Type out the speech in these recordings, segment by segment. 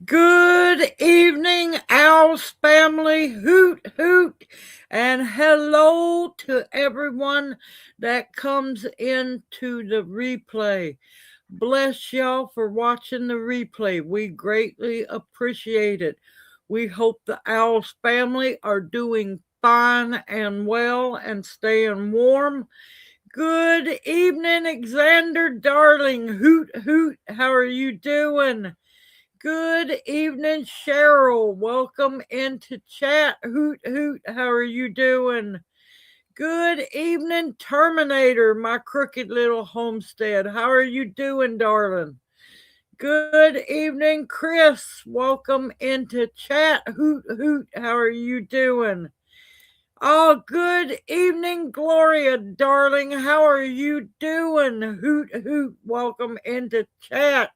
Good evening, OWLS family. Hoot, hoot, and hello to everyone that comes into the replay. Bless y'all for watching the replay. We greatly appreciate it. We hope the OWLS family are doing fine and well and staying warm. Good evening, Alexander darling. Hoot, hoot. How are you doing? Good evening, Cheryl. Welcome into chat. Hoot, hoot. How are you doing? Good evening, Terminator, my crooked little homestead. How are you doing, darling? Good evening, Chris. Welcome into chat. Hoot, hoot. How are you doing? Oh, good evening, Gloria, darling. How are you doing? Hoot, hoot. Welcome into chat.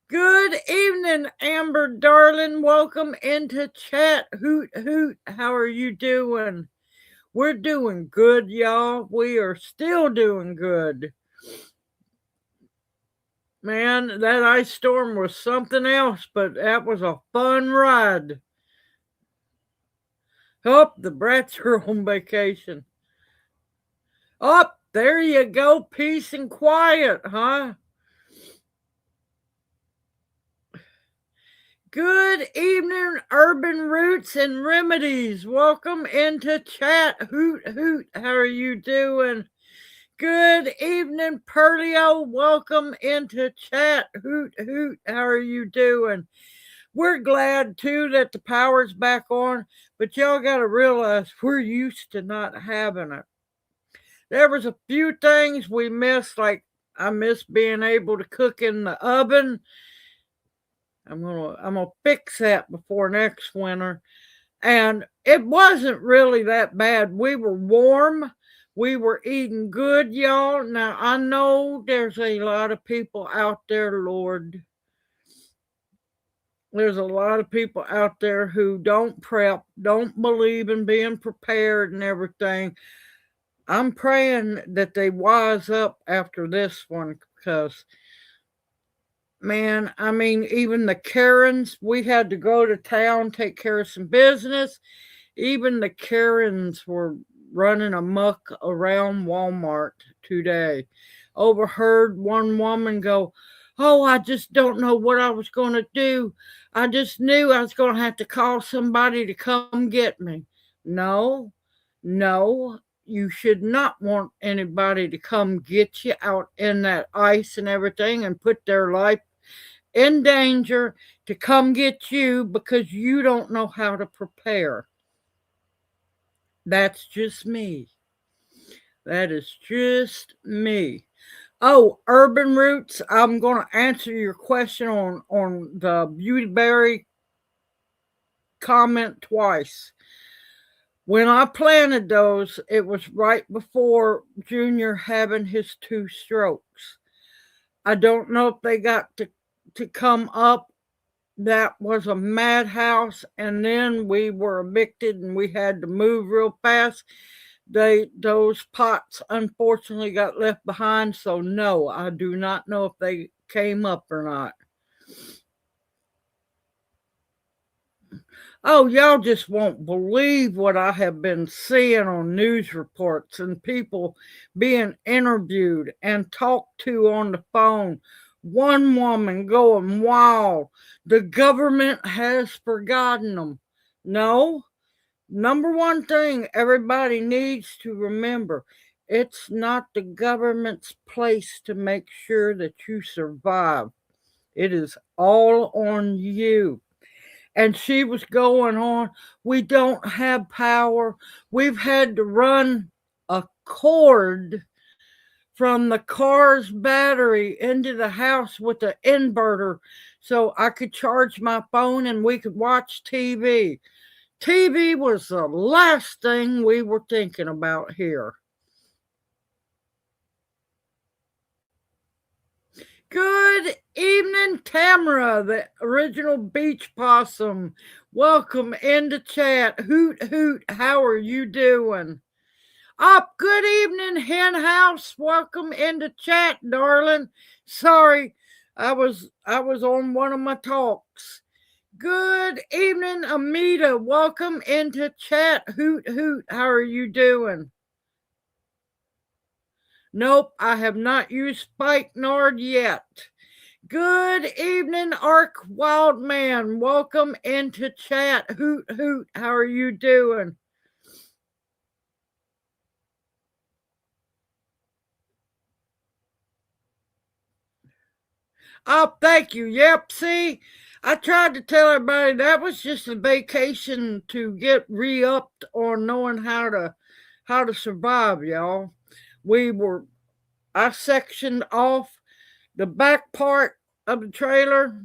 Good evening, Amber darling. Welcome into chat. Hoot, hoot. How are you doing? We're doing good, y'all. We are still doing good. Man, that ice storm was something else, but that was a fun ride. Oh, the brats are on vacation. Oh, there you go. Peace and quiet, huh? Good evening, Urban Roots and Remedies. Welcome into chat. Hoot, hoot. How are you doing? Good evening, Perlio. Welcome into chat. Hoot, hoot. How are you doing? We're glad, too, that the power's back on, but y'all got to realize we're used to not having it. There was a few things we missed, like I miss being able to cook in the oven. I'm gonna fix that before next winter. And it wasn't really that bad. We were warm. We were eating good, y'all. Now I know there's a lot of people out there, Lord. There's a lot of people out there who don't prep, don't believe in being prepared and everything. I'm praying that they wise up after this one because man, I mean, even the Karens, we had to go to town, take care of some business. Even the Karens were running amok around Walmart today. Overheard one woman go, "Oh, I just don't know what I was going to do. I just knew I was going to have to call somebody to come get me." No, no, you should not want anybody to come get you out in that ice and everything and put their life in danger to come get you because you don't know how to prepare. That's just me. That is just me. Oh, Urban Roots, I'm going to answer your question on the Beautyberry comment twice. When I planted those, it was right before Junior having his 2 strokes. I don't know if they got to come up. That was a madhouse, and then we were evicted and we had to move real fast. Those pots unfortunately got left behind, so no, I do not know if they came up or not. Oh, y'all just won't believe what I have been seeing on news reports and people being interviewed and talked to on the phone. One woman going wild. The government has forgotten them. No, number one thing everybody needs to remember, it's not the government's place to make sure that you survive. It is all on you. And she was going on, we don't have power. We've had to run a cord from the car's battery into the house with the inverter so I could charge my phone and we could watch TV. TV was the last thing we were thinking about here. Good evening, Tamara, the original beach possum. Welcome into chat. Hoot, hoot. How are you doing? Up. Good evening, Hen House. Welcome into chat, darling. Sorry, I was on one of my talks. Good evening, Amita. Welcome into chat. Hoot hoot. How are you doing? Nope, I have not used spikenard yet. Good evening, Ark Wildman. Welcome into chat. Hoot hoot. How are you doing? Oh, thank you. Yep. See, I tried to tell everybody that was just a vacation to get re-upped on knowing how to survive, y'all. We were I sectioned off the back part of the trailer,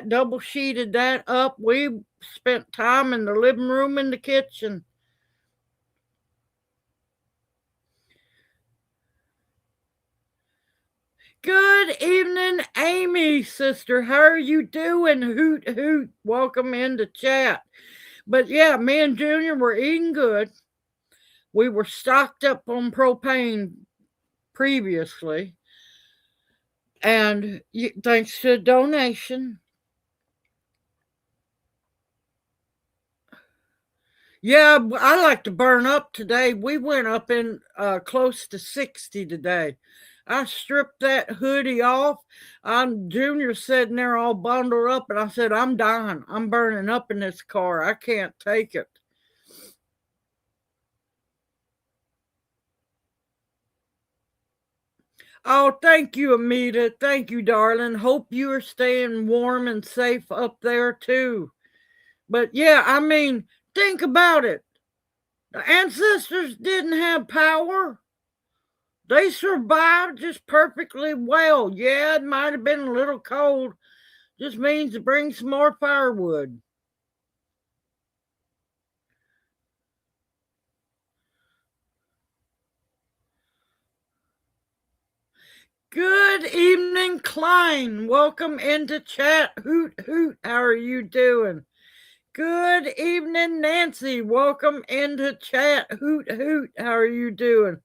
double sheeted that up. We spent time in the living room and the kitchen. Good evening, Amy, sister. How are you doing? Hoot hoot. Welcome into chat. But yeah, me and Junior were eating good. We were stocked up on propane previously. And thanks to a donation. Yeah, I like to burn up today. We went up in close to 60 today. I stripped that hoodie off. I'm Junior sitting there all bundled up, and I said, I'm dying. I'm burning up in this car. I can't take it. Oh, thank you, Amita. Thank you, darling. Hope you are staying warm and safe up there too. But yeah, I mean, think about it. The ancestors didn't have power. They survived just perfectly well. Yeah, it might have been a little cold. Just means to bring some more firewood. Good evening, Klein. Welcome into chat. Hoot hoot. How are you doing? Good evening, Nancy. Welcome into chat. Hoot hoot. How are you doing?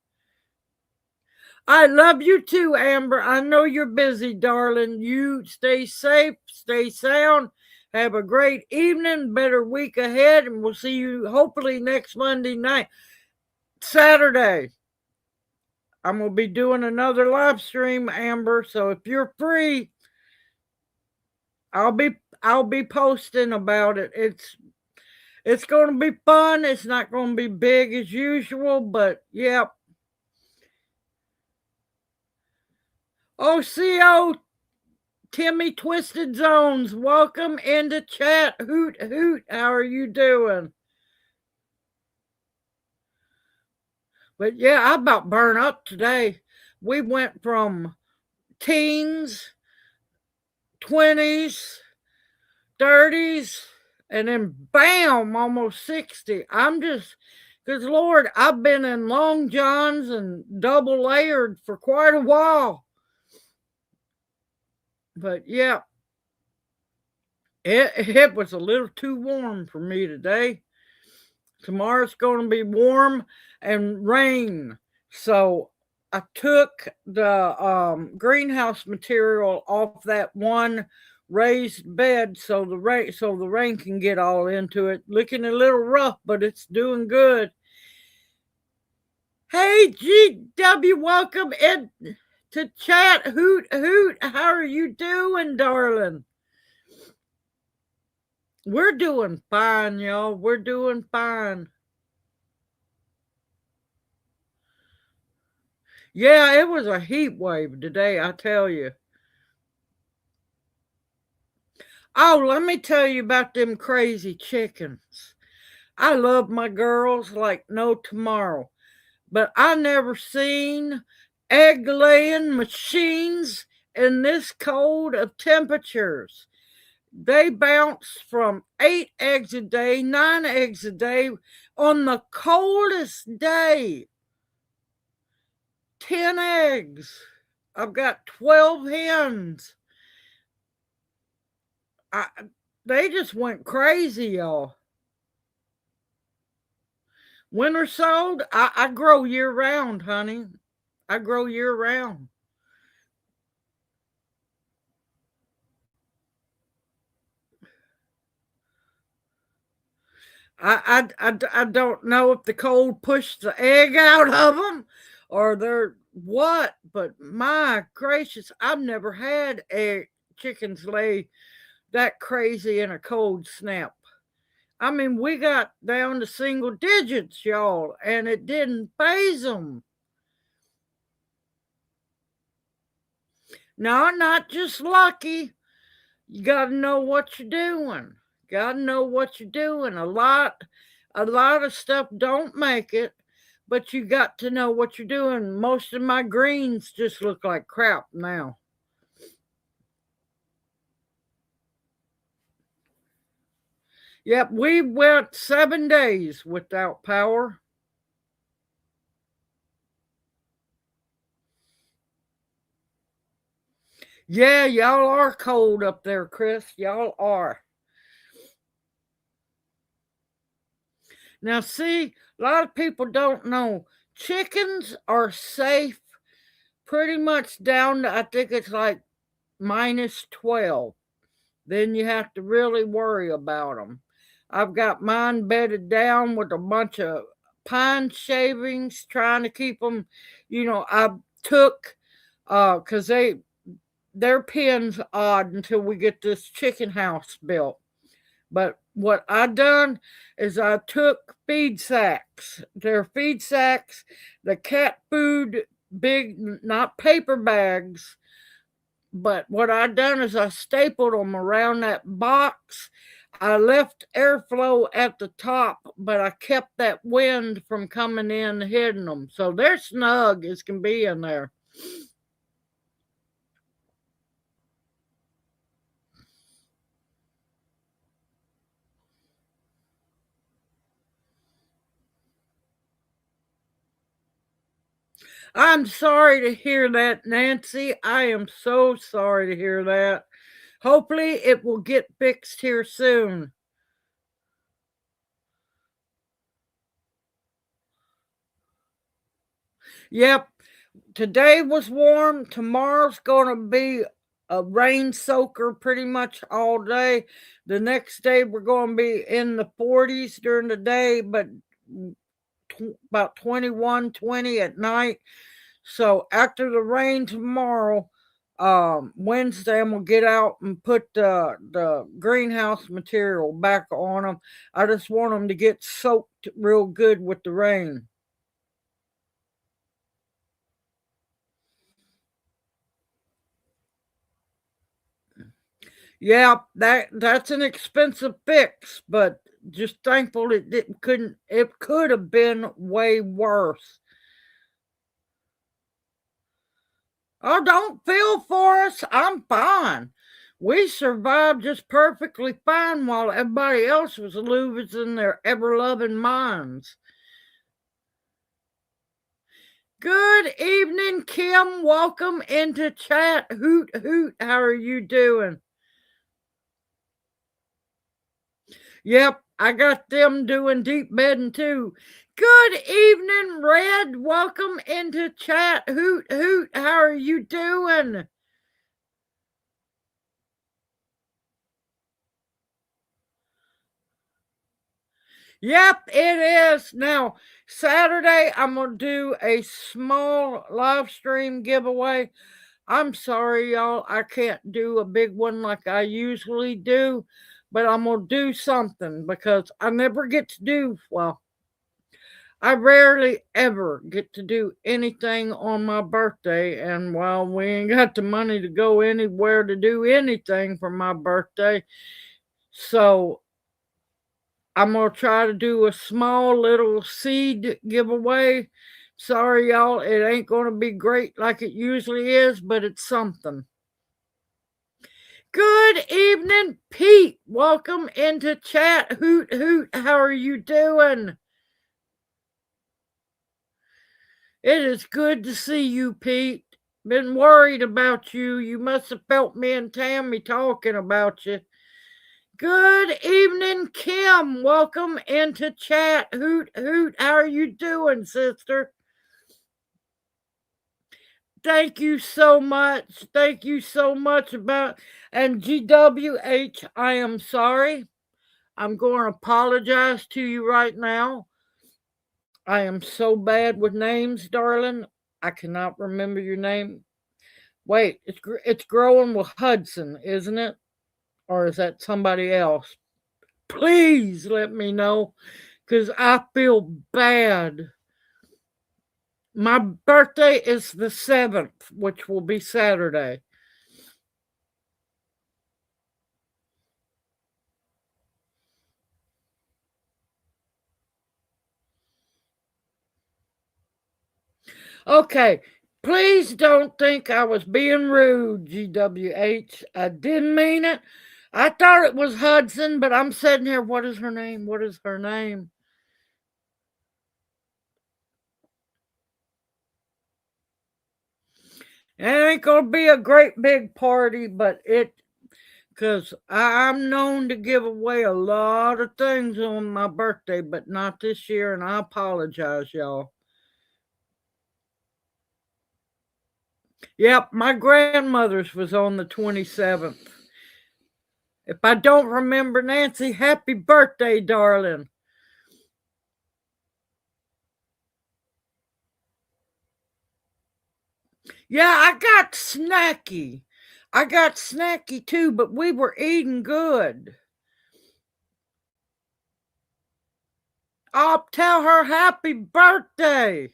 I love you too, Amber. I know you're busy, darling. You stay safe, stay sound. Have a great evening, better week ahead, and we'll see you hopefully next Monday night. Saturday. I'm gonna be doing another live stream, Amber. So if you're free, I'll be posting about it. It's gonna be fun. It's not gonna be big as usual, but yeah. OCO Timmy Twisted Zones, welcome into chat. Hoot hoot. How are you doing? But yeah, I about burn up today. We went from teens, 20s, 30s, and then bam, almost 60. I'm just, because Lord, I've been in long johns and double layered for quite a while. But yeah, it was a little too warm for me today. Tomorrow's going to be warm and rain. So I took the greenhouse material off that one raised bed so the rain can get all into it. Looking a little rough, but it's doing good. Hey GW, welcome in to chat. Hoot hoot. How are you doing, darling? We're doing fine, y'all. We're doing fine. Yeah, it was a heat wave today, I tell you. Oh, let me tell you about them crazy chickens. I love my girls like no tomorrow, but I never seen egg laying machines in this cold of temperatures. They bounce from 8 eggs a day, 9 eggs a day on the coldest day. 10 eggs. I've got 12 hens. They just went crazy, y'all. Winter sold, I grow year round, honey. I grow year round. I don't know if the cold pushed the egg out of them or they're what, but my gracious, I've never had chickens lay that crazy in a cold snap. I mean, we got down to single digits, y'all, and it didn't phase them. No, not just lucky. You got to know what you're doing. Got to know what you're doing. A lot of stuff don't make it, but you got to know what you're doing. Most of my greens just look like crap now. Yep, we went 7 days without power. Yeah, y'all are cold up there, Chris. Y'all are. Now, see, a lot of people don't know chickens are safe pretty much down to, I think it's like -12. Then you have to really worry about them. I've got mine bedded down with a bunch of pine shavings, trying to keep them. I took because their pen's odd until we get this chicken house built. But what I done is I took feed sacks. They're feed sacks, the cat food, big, not paper bags. But what I done is I stapled them around that box. I left airflow at the top, but I kept that wind from coming in and hitting them. So they're snug as can be in there. I'm sorry to hear that, Nancy. I am so sorry to hear that. Hopefully, it will get fixed here soon. Yep, today was warm. Tomorrow's going to be a rain soaker pretty much all day. The next day, we're going to be in the 40s during the day, but about 21, 20 at night. So after the rain tomorrow, Wednesday, I'm gonna get out and put the greenhouse material back on them. I just want them to get soaked real good with the rain. Yeah, that's an expensive fix, but just thankful it didn't couldn't it could have been way worse. Oh, don't feel for us. I'm fine. We survived just perfectly fine while everybody else was losing their ever loving minds. Good evening, Kim. Welcome into chat. Hoot, hoot. How are you doing? Yep, I got them doing deep bedding too. Good evening, Red. Welcome into chat. Hoot, hoot. How are you doing? Yep, it is. Now, Saturday, I'm going to do a small live stream giveaway. I'm sorry, y'all. I can't do a big one like I usually do, but I'm going to do something because I never get to do, well, I rarely ever get to do anything on my birthday. And while we ain't got the money to go anywhere to do anything for my birthday, so I'm going to try to do a small little seed giveaway. Sorry, y'all, it ain't going to be great like it usually is, but it's something. Good evening, Pete. Welcome into chat. Hoot, hoot. How are you doing? It is good to see you, Pete. Been worried about you. You must have felt me and Tammy talking about you. Good evening, Kim. Welcome into chat. Hoot, hoot. How are you doing, sister? Thank you so much. Thank you so much about and GWH. I am sorry. I'm going to apologize to you right now. I am so bad with names, darling. I cannot remember your name. Wait, it's growing with Hudson, isn't it? Or is that somebody else? Please let me know, because I feel bad. My birthday is the 7th, which will be Saturday. Okay, please don't think I was being rude, GWH. I didn't mean it. I thought it was Hudson, but I'm sitting here. What is her name? What is her name? It ain't gonna be a great big party, but because I'm known to give away a lot of things on my birthday, but not this year, and I apologize, y'all. Yep, my grandmother's was on the 27th. If I don't remember, Nancy, happy birthday, darling. Yeah, I got snacky. I got snacky too, but we were eating good. I'll tell her happy birthday.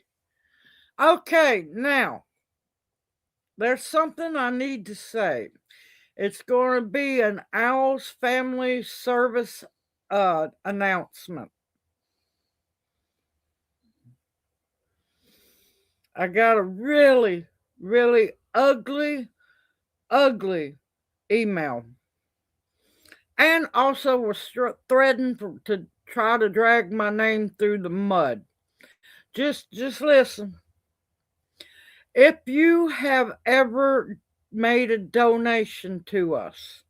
Okay, now, there's something I need to say. It's going to be an OWLS family service announcement. I got a really, really ugly, ugly email. And also was threatened to try to drag my name through the mud. Just listen. If you have ever made a donation to us,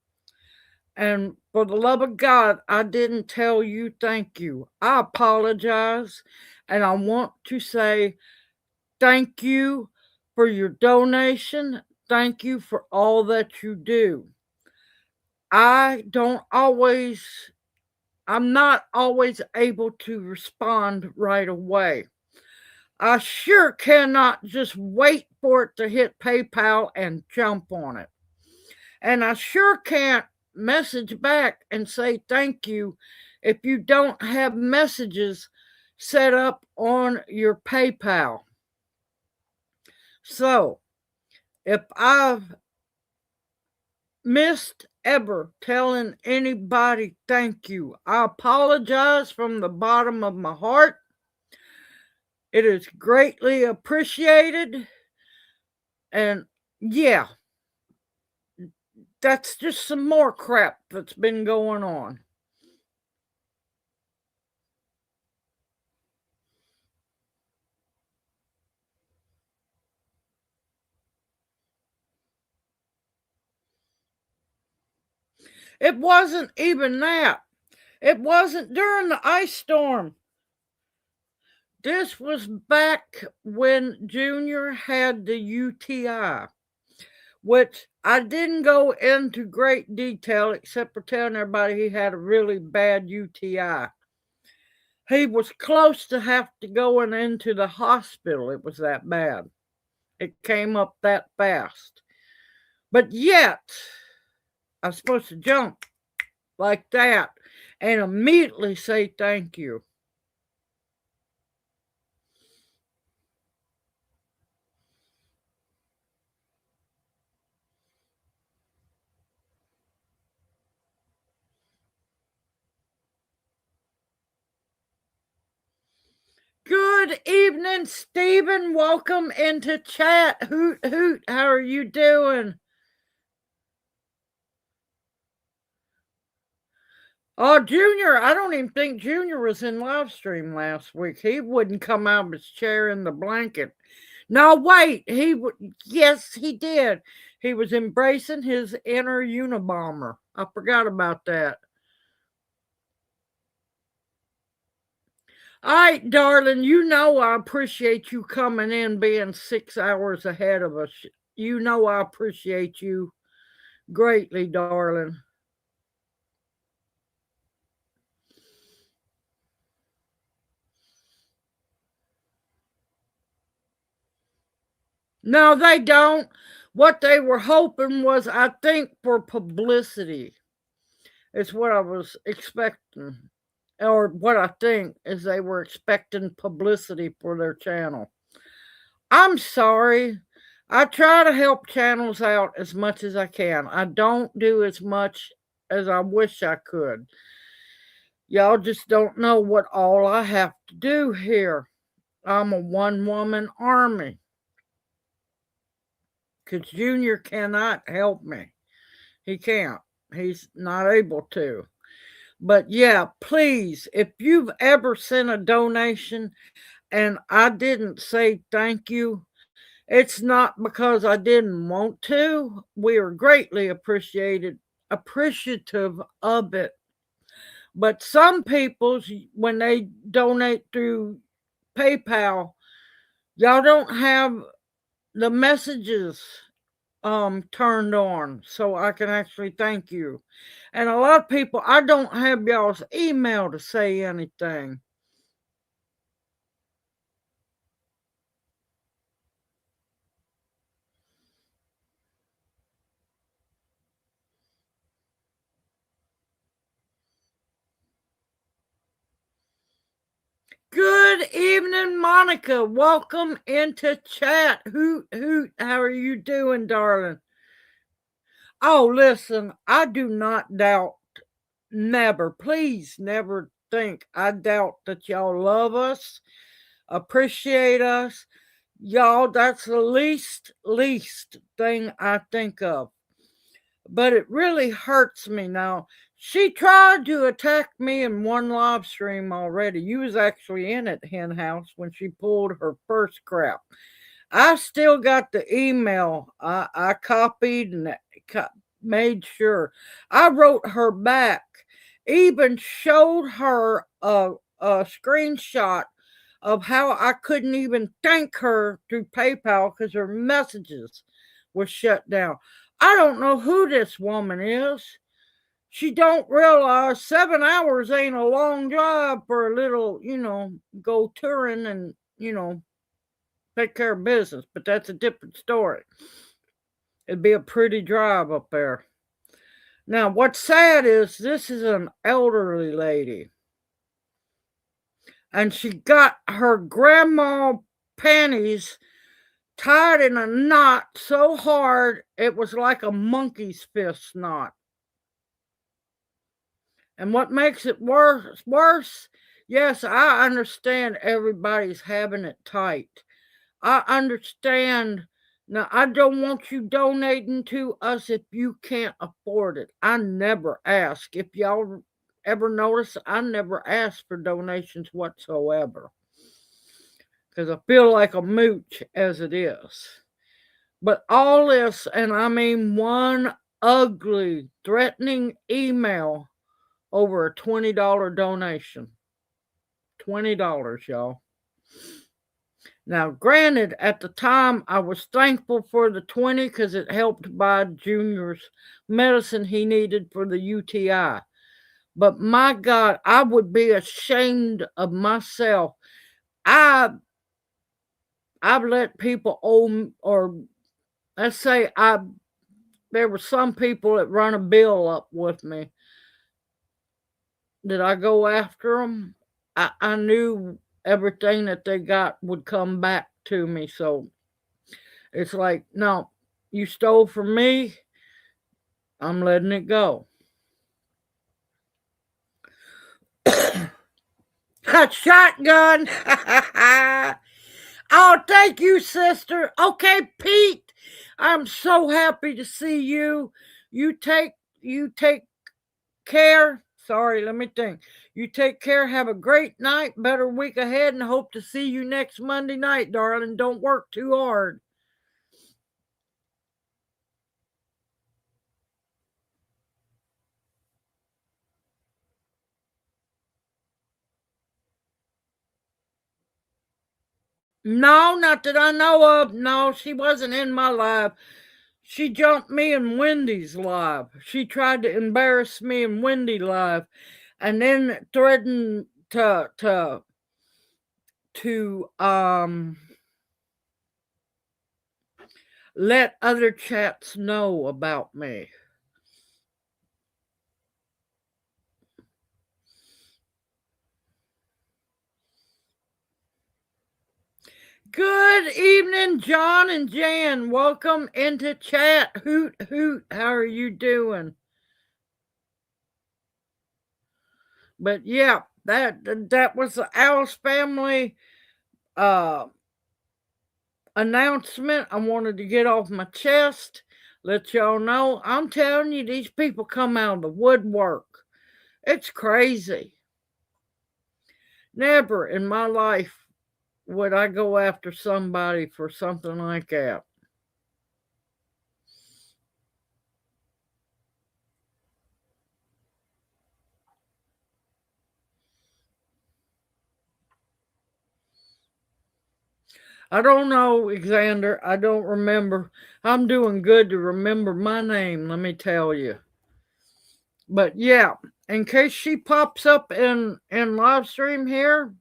and for the love of God, I didn't tell you thank you. I apologize, and I want to say thank you for your donation. Thank you for all that you do. I'm not always able to respond right away. I sure cannot just wait for it to hit PayPal and jump on it. And I sure can't message back and say thank you if you don't have messages set up on your PayPal. So, if I've missed ever telling anybody thank you, I apologize from the bottom of my heart. It is greatly appreciated. And yeah, that's just some more crap that's been going on. It wasn't even that. It wasn't during the ice storm. This was back when Junior had the UTI, which I didn't go into great detail except for telling everybody he had a really bad UTI. He was close to have to going into the hospital. It was that bad. It came up that fast. But yet, I was supposed to jump like that and immediately say thank you. Good evening, Stephen. Welcome into chat. Hoot, hoot. How are you doing? Oh, Junior, I don't even think Junior was in live stream last week. He wouldn't come out of his chair in the blanket. No, wait, yes, he did. He was embracing his inner Unabomber. I forgot about that. All right, darling, you know I appreciate you coming in being 6 hours ahead of us. You know I appreciate you greatly, darling. No, they don't. What they were hoping was, I think, for publicity. It's what I was expecting. Or what I think is they were expecting publicity for their channel. I'm sorry. I try to help channels out as much as I can. I don't do as much as I wish I could. Y'all just don't know what all I have to do here. I'm a one-woman army. Because Junior cannot help me. He can't. He's not able to. But yeah, please, if you've ever sent a donation and I didn't say thank you, it's not because I didn't want to. We are greatly appreciative of it. But some people, when they donate through PayPal, y'all don't have the messages turned on so I can actually thank you. And a lot of people, I don't have y'all's email to say anything. Good evening, Monica. Welcome into chat. Hoot, hoot. How are you doing, darling? Oh, listen, I do not doubt, never, please never think I doubt that y'all love us, appreciate us. Y'all, that's the least thing I think of. But it really hurts me now. She tried to attack me in one live stream already. You was actually in it, Hen House, when she pulled her first crap. I still got the email. I copied and made sure. I wrote her back, even showed her a screenshot of how I couldn't even thank her through PayPal because her messages were shut down. I don't know who this woman is. She don't realize 7 hours ain't a long drive for a little, go touring and, take care of business, but that's a different story. It'd be a pretty drive up there. Now, what's sad is this is an elderly lady, and she got her grandma panties tied in a knot so hard it was like a monkey's fist knot. And what makes it worse, yes, I understand everybody's having it tight. I understand. Now, I don't want you donating to us if you can't afford it. I never ask. If y'all ever notice, I never ask for donations whatsoever. Because I feel like a mooch as it is. But all this, and I mean one ugly, threatening email over a $20 donation. $20, y'all. Now, granted, at the time, I was thankful for the 20 because it helped buy Junior's medicine he needed for the UTI. But my God, I would be ashamed of myself. I've let people owe, or let's say there were some people that run a bill up with me. Did I go after them? I knew everything that they got would come back to me. So it's like, no, you stole from me. I'm letting it go. A shotgun. Oh, thank you, sister. Okay, Pete. I'm so happy to see you. You take care. Sorry, let me think. You take care. Have a great night. Better week ahead, and hope to see you next Monday night, darling. Don't work too hard. No, not that I know of. No, she wasn't in my live. She jumped me in Wendy's live. She tried to embarrass me in Wendy live, and then threatened to let other chats know about me. Good evening, John and Jan. Welcome into chat. Hoot, hoot. How are you doing? But yeah, that was the OWLS family announcement I wanted to get off my chest. Let y'all know. I'm telling you, these people come out of the woodwork. It's crazy. Never in my life would I go after somebody for something like that. I don't know, Xander. I don't remember. I'm doing good to remember my name, let me tell you. But yeah, in case she pops up in live stream here,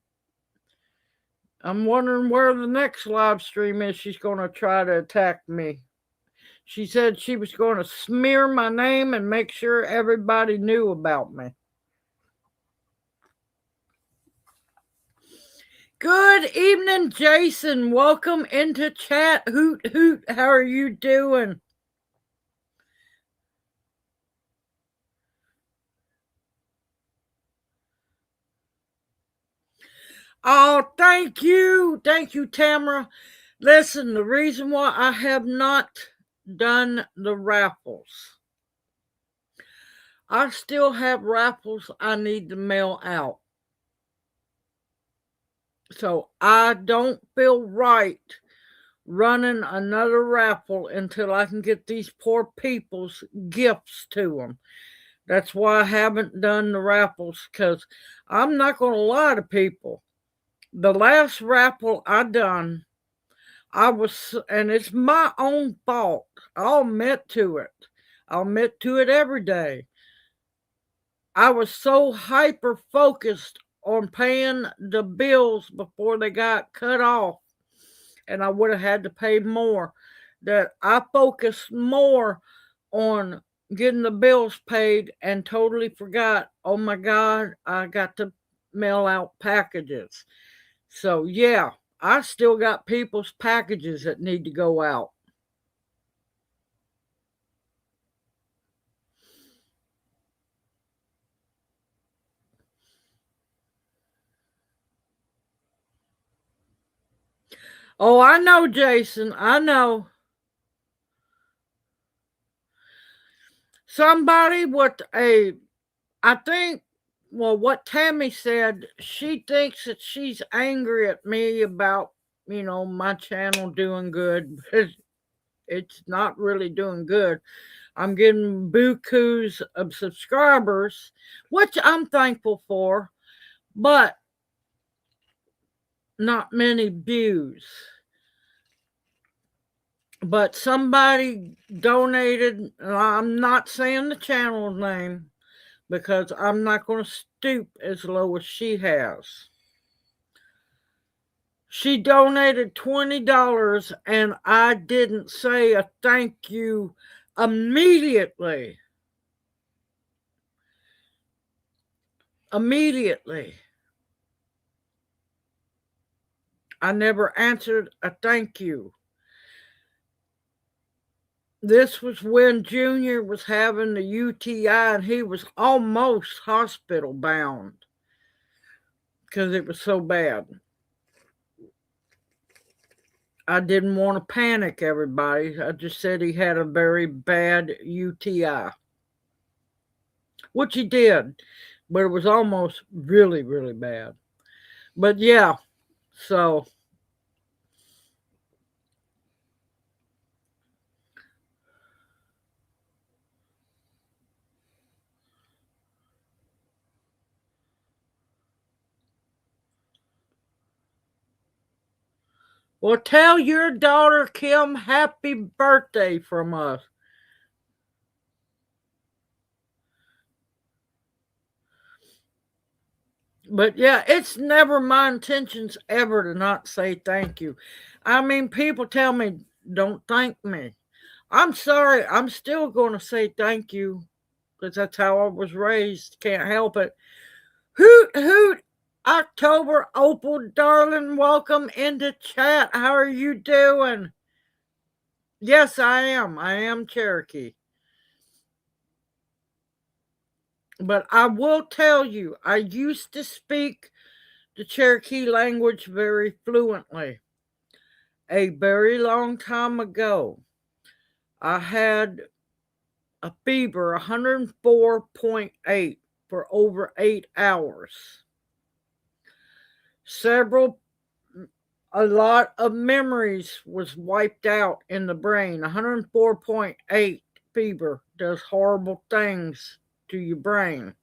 I'm wondering where the next live stream is. She's going to try to attack me. She said she was going to smear my name and make sure everybody knew about me. Good evening, Jason. Welcome into chat. Hoot, hoot. How are you doing? Oh, thank you. Thank you, Tamara. Listen, the reason why I have not done the raffles, I still have raffles I need to mail out. So I don't feel right running another raffle until I can get these poor people's gifts to them. That's why I haven't done the raffles, because I'm not going to lie to people. The last raffle I done, and it's my own fault. I'll admit to it. I'll admit to it every day. I was so hyper focused on paying the bills before they got cut off, and I would have had to pay more, that I focused more on getting the bills paid and totally forgot, oh my God, I got to mail out packages. So yeah, I still got people's packages that need to go out. Oh, I know, Jason. I know. Somebody with I think, well, what Tammy said, she thinks that she's angry at me about, my channel doing good. It's not really doing good. I'm getting bukus of subscribers, which I'm thankful for, but not many views. But somebody donated, I'm not saying the channel name because I'm not going to stoop as low as she has. She donated $20 and I didn't say a thank you immediately. Immediately. I never answered a thank you. This was when Junior was having the UTI and he was almost hospital bound because it was so bad. I didn't want to panic everybody. I just said he had a very bad UTI, which he did, but it was almost really, really bad. But yeah, so well, tell your daughter Kim happy birthday from us. But yeah, it's never my intentions ever to not say thank you. I mean, people tell me, don't thank me. I'm sorry. I'm still going to say thank you because that's how I was raised. Can't help it. Hoot, hoot. October Opal, darling, welcome into chat. How are you doing? Yes, I am. I am Cherokee. But I will tell you, I used to speak the Cherokee language very fluently. A very long time ago, I had a fever 104.8 for over 8 hours. A lot of memories was wiped out in the brain. 104.8 fever does horrible things to your brain.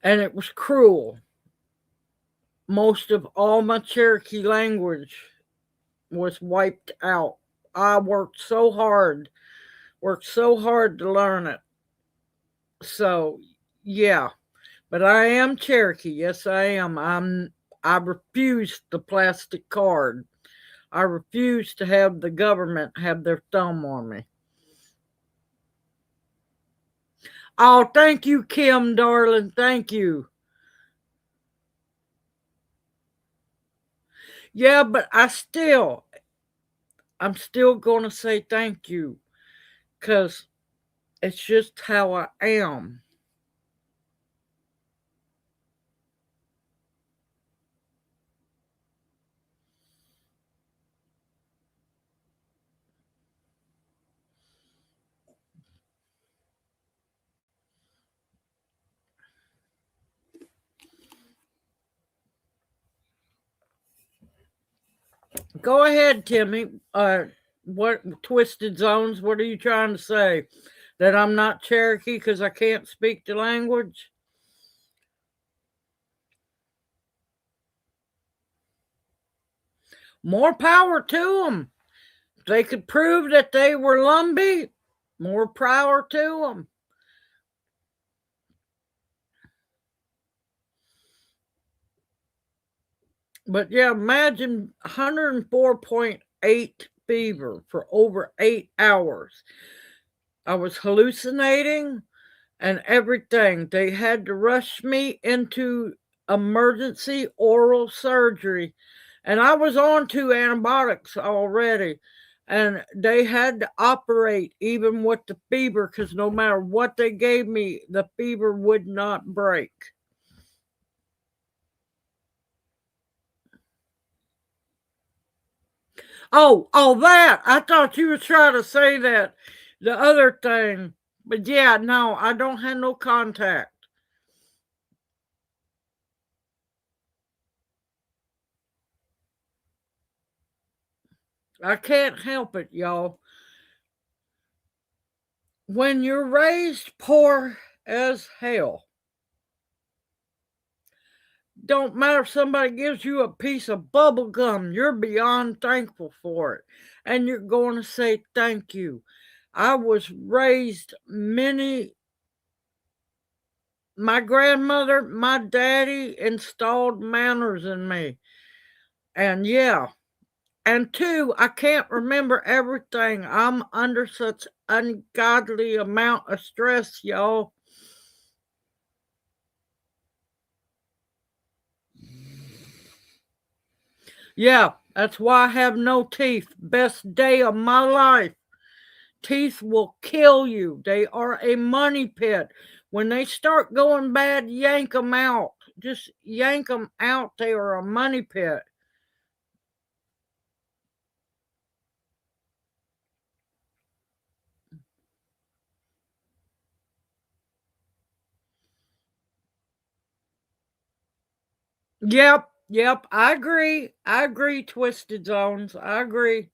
And it was cruel. Most of all my Cherokee language was wiped out. I worked so hard to learn it. So, yeah. But I am Cherokee. Yes, I am. I refuse the plastic card. I refuse to have the government have their thumb on me. Oh, thank you, Kim, darling. Thank you. Yeah, but I'm still going to say thank you because it's just how I am. Go ahead, Timmy. What twisted zones? What are you trying to say? That I'm not Cherokee because I can't speak the language? More power to them. If they could prove that they were Lumbee, more power to them. But yeah, imagine 104.8 fever for over 8 hours. I was hallucinating and everything. They had to rush me into emergency oral surgery. And I was on 2 antibiotics already. And they had to operate even with the fever because no matter what they gave me, the fever would not break. Oh, that. I thought you were trying to say that. The other thing. But yeah, no, I don't have no contact. I can't help it, y'all. When you're raised poor as hell, don't matter if somebody gives you a piece of bubble gum, you're beyond thankful for it. And you're going to say thank you. I was raised my grandmother, my daddy installed manners in me. And yeah. And two, I can't remember everything. I'm under such ungodly amount of stress, y'all. Yeah, that's why I have no teeth. Best day of my life. Teeth will kill you. They are a money pit. When they start going bad, yank them out. Just yank them out. They are a money pit. Yep. I agree, Twisted Zones. I agree.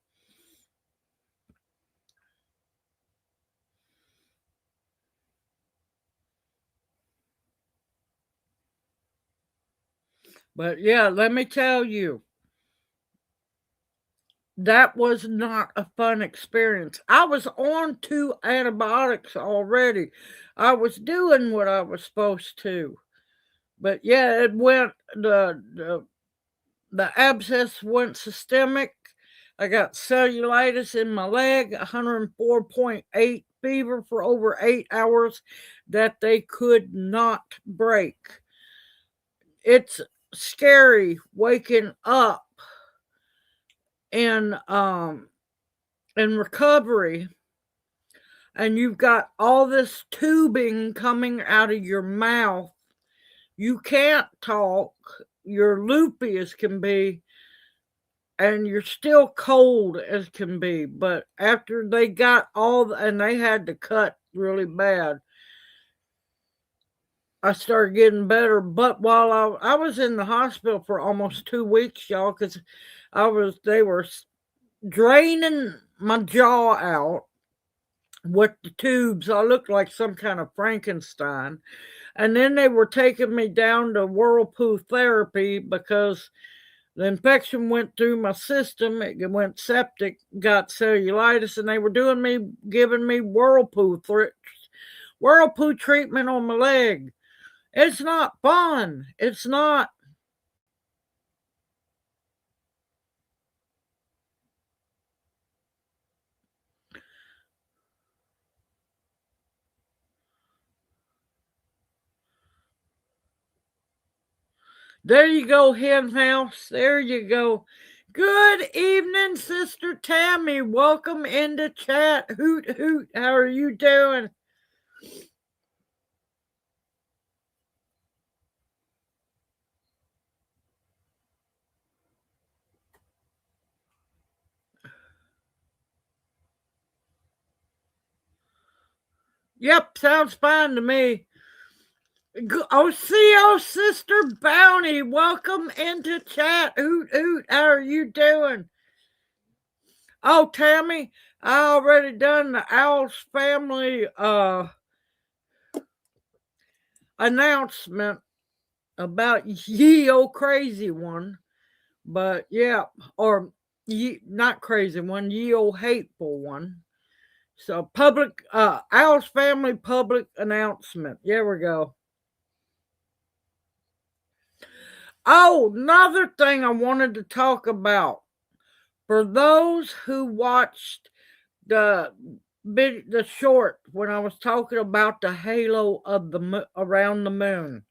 But yeah, let me tell you, that was not a fun experience. I was on 2 antibiotics already. I was doing what I was supposed to. But yeah, it went the abscess went systemic I got cellulitis in my leg, 104.8 fever for over 8 hours that they could not break. It's scary waking up in recovery and you've got all this tubing coming out of your mouth. You can't talk. You're loopy as can be. And you're still cold as can be. But after they got and they had to cut really bad, I started getting better. But while I was in the hospital for almost 2 weeks, y'all, because they were draining my jaw out with the tubes. I looked like some kind of Frankenstein. And then they were taking me down to whirlpool therapy because the infection went through my system. It went septic, got cellulitis, and they were giving me whirlpool treatment on my leg. It's not fun. It's not. There you go, hen house. There you go. Good evening, Sister Tammy. Welcome into chat. Hoot, hoot. How are you doing? Yep, sounds fine to me. OCO Sister Bounty, welcome into chat. Hoot, hoot. How are you doing? Oh, Tammy, I already done the OWLS family announcement about ye old crazy one. But yeah, or not crazy one, ye old hateful one. So public OWLS family public announcement. There we go. Oh, another thing I wanted to talk about. For those who watched the short when I was talking about the halo of the around the moon,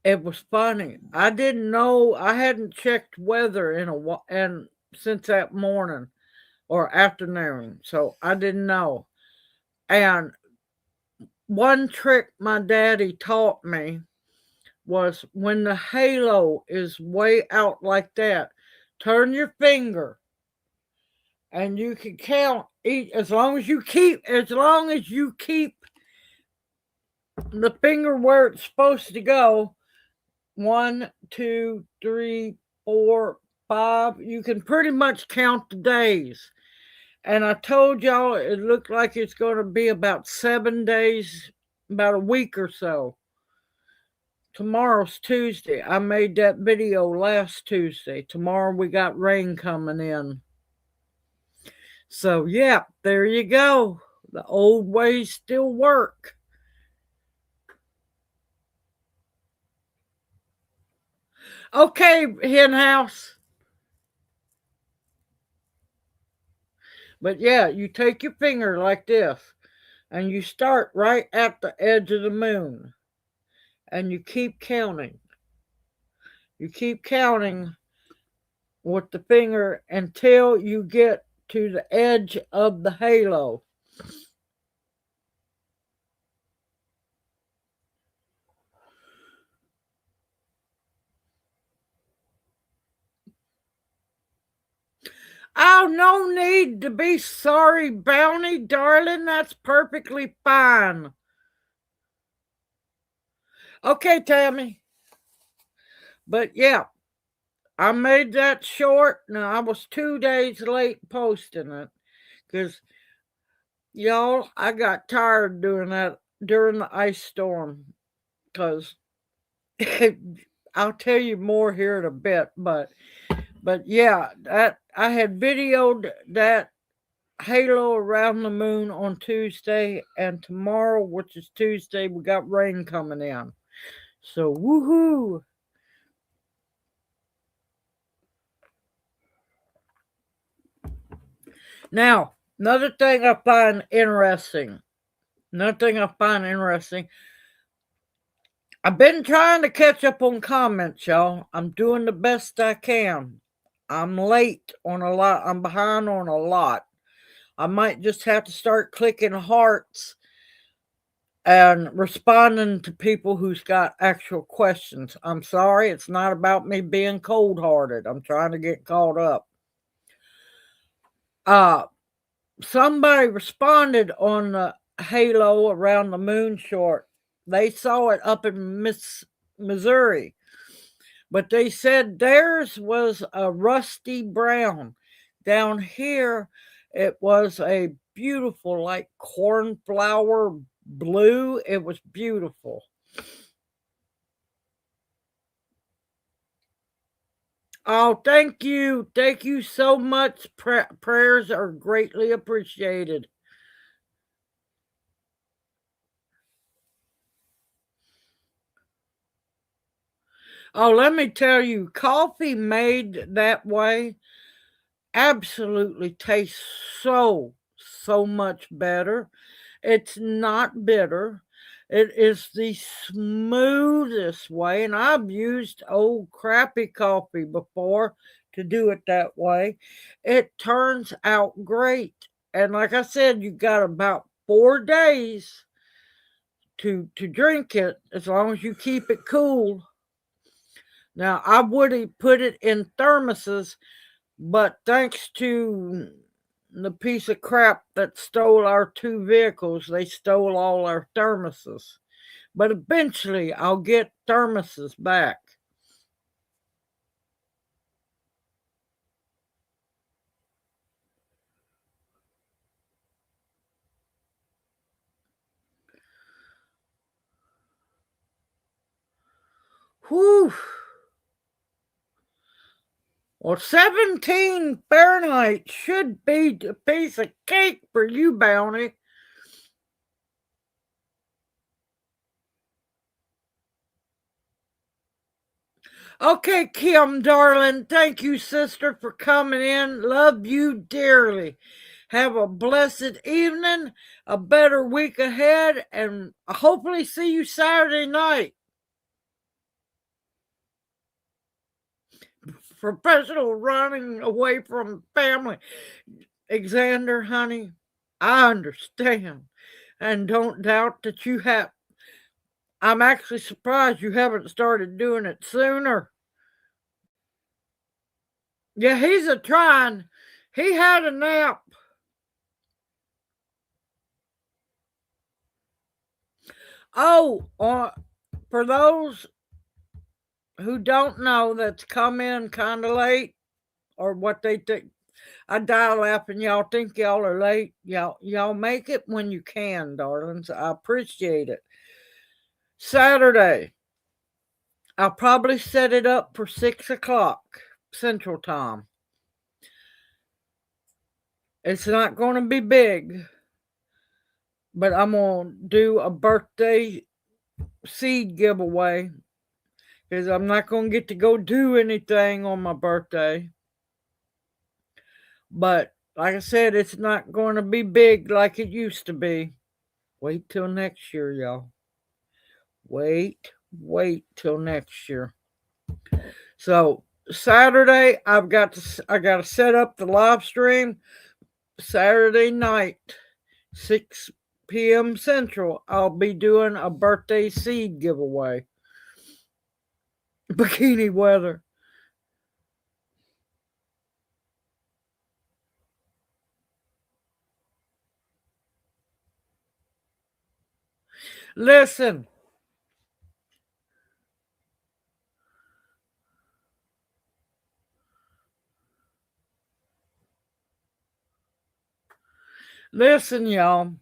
it was funny. I didn't know. I hadn't checked weather and since that morning or afternoon, so I didn't know. And one trick my daddy taught me was when the halo is way out like that, turn your finger and you can count as long as you keep the finger where it's supposed to go. 1, 2, 3, 4, 5. You can pretty much count the days. And I told y'all it looked like it's going to be about 7 days, about a week or so. Tomorrow's Tuesday. I made that video last Tuesday. Tomorrow we got rain coming in. So, yeah, there you go. The old ways still work. Okay, hen house. But yeah, you take your finger like this and you start right at the edge of the moon and you keep counting. You keep counting with the finger until you get to the edge of the halo. Oh, no need to be sorry, Bounty, darling. That's perfectly fine. Okay, Tammy. But yeah, I made that short. Now, I was 2 days late posting it because, y'all, I got tired doing that during the ice storm because I'll tell you more here in a bit. But yeah, that I had videoed that halo around the moon on Tuesday, and tomorrow, which is Tuesday, we got rain coming in. So woohoo! Now, another thing I find interesting. I've been trying to catch up on comments, y'all. I'm doing the best I can. I'm late on a lot. I'm behind on a lot. I might just have to start clicking hearts and responding to people who's got actual questions. I'm sorry, it's not about me being cold-hearted. I'm trying to get caught up. Somebody responded on the halo around the moon short. They saw it up in Missouri, but they said theirs was a rusty brown. Down here, it was a beautiful, like cornflower blue. It was beautiful. Oh, thank you. Thank you so much. Prayers are greatly appreciated. Oh, let me tell you, coffee made that way absolutely tastes so much better. It's not bitter. It is the smoothest way, and I've used old crappy coffee before to do it that way. It turns out great. And like I said, you got about 4 days to drink it as long as you keep it cool. Now, I would have put it in thermoses, but thanks to the piece of crap that stole our 2 vehicles, they stole all our thermoses. But eventually, I'll get thermoses back. Whew. Well, 17 Fahrenheit should be a piece of cake for you, Bounty. Okay, Kim, darling, thank you, sister, for coming in. Love you dearly. Have a blessed evening, a better week ahead, and hopefully see you Saturday night. Professional running away from family. Xander, honey, I understand. And don't doubt that you have. I'm actually surprised you haven't started doing it sooner. Yeah, he's a trying. He had a nap. Oh, for those who don't know that's come in kind of late or what they think, I die laughing. Y'all think y'all are late. Y'all make it when you can, darlings. I appreciate it. Saturday, I'll probably set it up for 6 o'clock Central Time. It's not going to be big, but I'm going to do a birthday seed giveaway because I'm not going to get to go do anything on my birthday. But like I said, it's not going to be big like it used to be. Wait till next year, y'all. Wait till next year. So Saturday, I got to set up the live stream. Saturday night, 6 p.m. Central, I'll be doing a birthday seed giveaway. Bikini weather. Listen. Listen, y'all.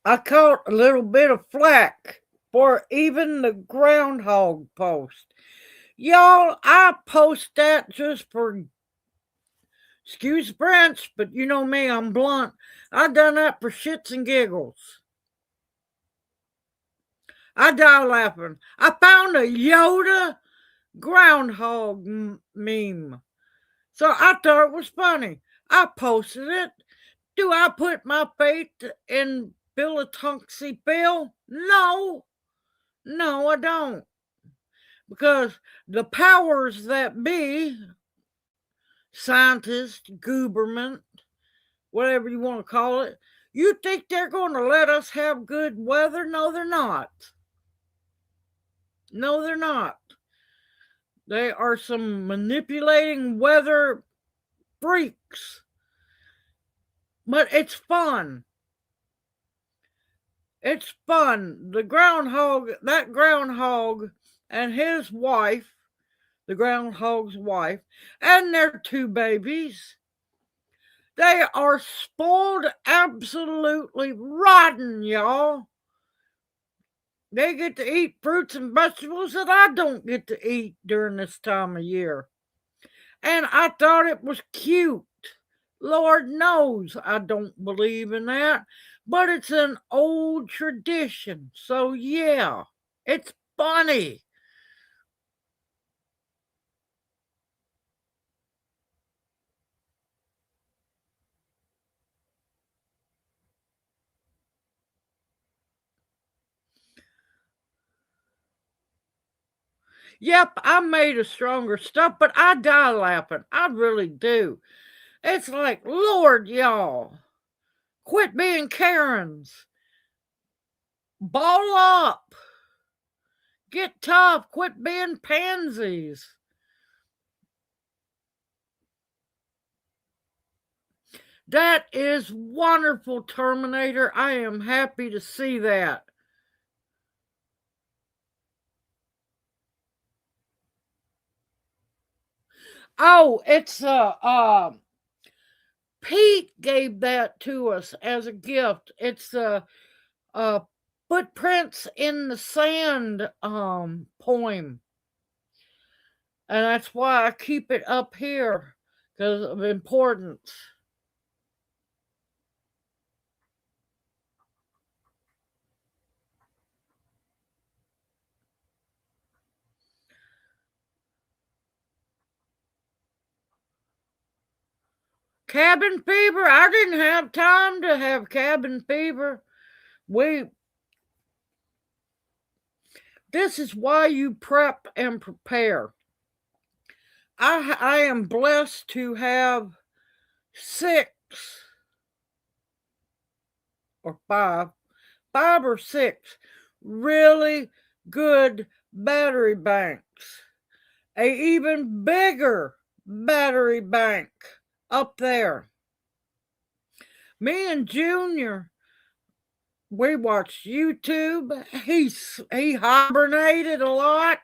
I caught a little bit of flack for even the groundhog post. Y'all, I post that just for, excuse French, but you know me, I'm blunt. I done that for shits and giggles. I die laughing. I found a Yoda groundhog meme. So I thought it was funny. I posted it. Do I put my faith in Bill Tunksy Bill? No. No, I don't. Because the powers that be, scientists, government, whatever you want to call it, you think they're going to let us have good weather? No, they're not. No, they're not. They are some manipulating weather freaks. But it's fun. It's fun. That groundhog and his wife, the groundhog's wife, and their two babies, they are spoiled absolutely rotten, y'all. They get to eat fruits and vegetables that I don't get to eat during this time of year. And I thought it was cute. Lord knows I don't believe in that, but it's an old tradition. So, yeah, it's funny. Yep, I made a stronger stuff, but I die laughing. I really do. It's like, Lord, y'all, quit being Karens. Ball up. Get tough. Quit being pansies. That is wonderful, Terminator. I am happy to see that. Oh, it's Pete gave that to us as a gift. It's Footprints in the Sand poem. And that's why I keep it up here because of importance. Cabin fever. I didn't have time to have cabin fever. This is why you prep and prepare. I am blessed to have 6 or 5 or 6 really good battery banks. A even bigger battery bank up there. Me and Junior, we watched YouTube. He hibernated a lot.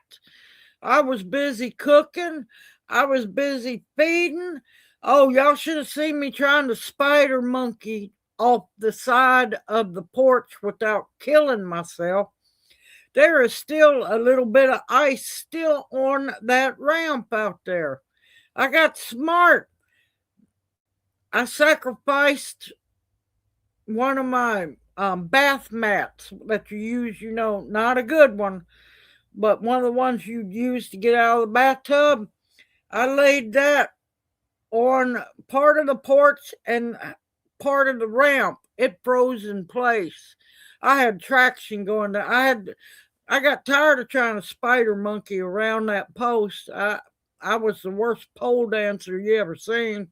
I was busy cooking. I was busy feeding. Oh, y'all should have seen me trying to spider monkey off the side of the porch without killing myself. There is still a little bit of ice still on that ramp out there. I got smart. I sacrificed one of my bath mats that you use, not a good one, but one of the ones you use to get out of the bathtub. I laid that on part of the porch and part of the ramp. It froze in place. I had traction going down. I got tired of trying to spider monkey around that post. I was the worst pole dancer you ever seen,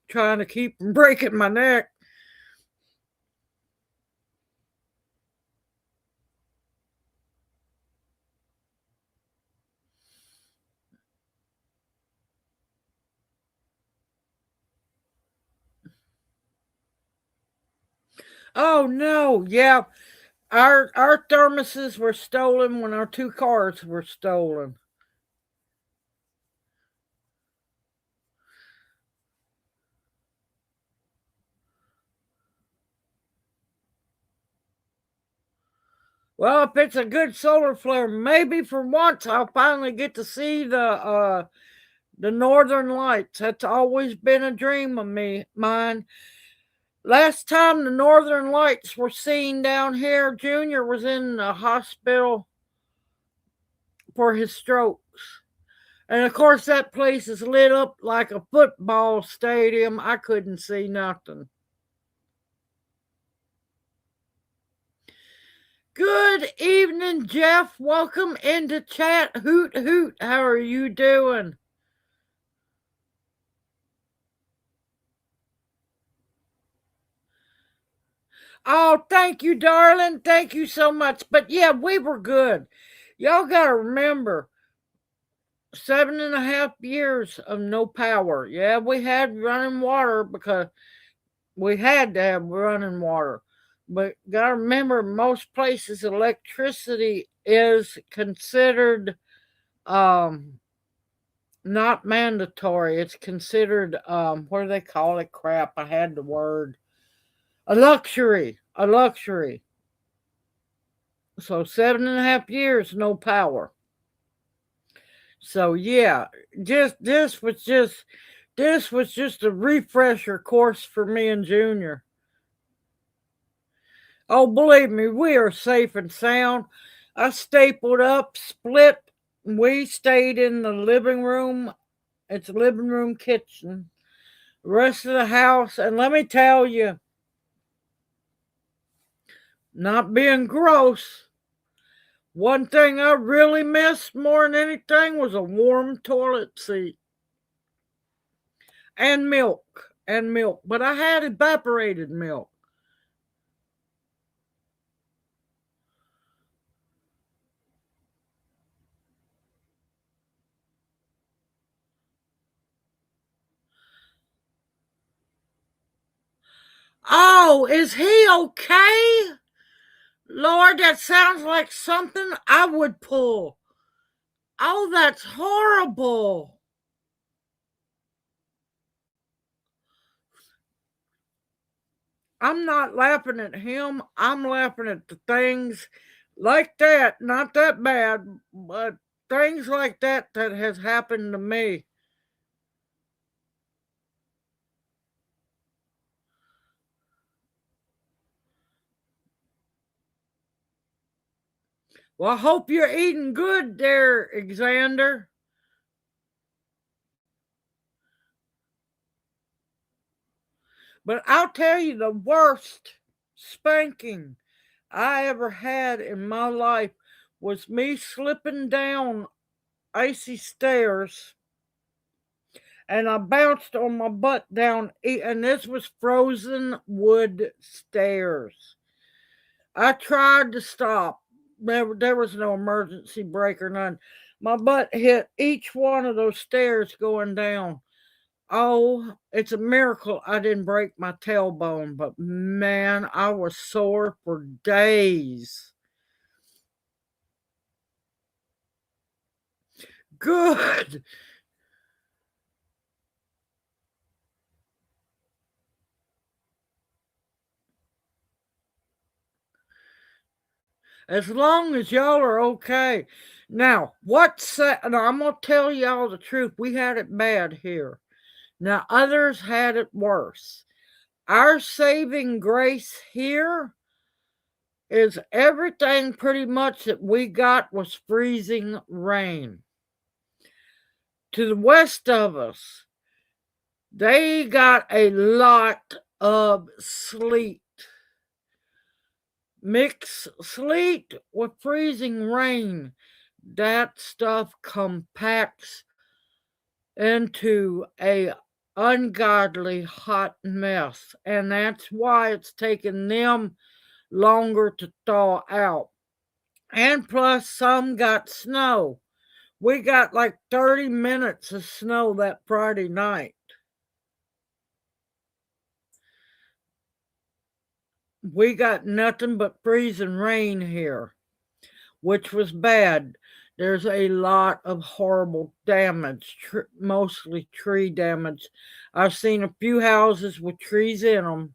trying to keep from breaking my neck. Oh no, yeah. Our thermoses were stolen when our 2 cars were stolen. Well, if it's a good solar flare, maybe for once I'll finally get to see the northern lights. That's always been a dream of mine. Last time the northern lights were seen down here, Junior was in the hospital for his strokes. And of course, that place is lit up like a football stadium. I couldn't see nothing. Good evening, Jeff. Welcome into chat. Hoot, hoot. How are you doing? Oh, thank you, darling. Thank you so much. But yeah, we were good. Y'all got to remember 7.5 years of no power. Yeah, we had running water because we had to have running water. But got to remember, most places electricity is considered not mandatory. It's considered what do they call it? Crap, I had the word. A luxury. A luxury. So 7.5 years, no power. So yeah, this was just a refresher course for me and Junior. Oh, believe me, we are safe and sound. I stapled up, split. We stayed in the living room. It's a living room kitchen. The rest of the house, and let me tell you, not being gross, one thing I really missed more than anything was a warm toilet seat. And milk. And milk. But I had evaporated milk. Oh, is he okay? Lord, that sounds like something I would pull. Oh, that's horrible. I'm not laughing at him. I'm laughing at the things like that, not that bad, but things like that that has happened to me. Well, I hope you're eating good there, Xander. But I'll tell you the worst spanking I ever had in my life was me slipping down icy stairs and I bounced on my butt down, and this was frozen wood stairs. I tried to stop. There was no emergency brake or none. My butt hit each one of those stairs going down. Oh, it's a miracle I didn't break my tailbone, but man, I was sore for days. Good. As long as y'all are okay. Now, now I'm going to tell y'all the truth. We had it bad here. Now, others had it worse. Our saving grace here is everything pretty much that we got was freezing rain. To the west of us, they got a lot of sleet. Mix sleet with freezing rain. That stuff compacts into a ungodly hot mess. And that's why it's taken them longer to thaw out. And plus, some got snow. We got like 30 minutes of snow that Friday night. We got nothing but freezing rain here, which was bad. There's a lot of horrible damage, mostly tree damage. I've seen a few houses with trees in them.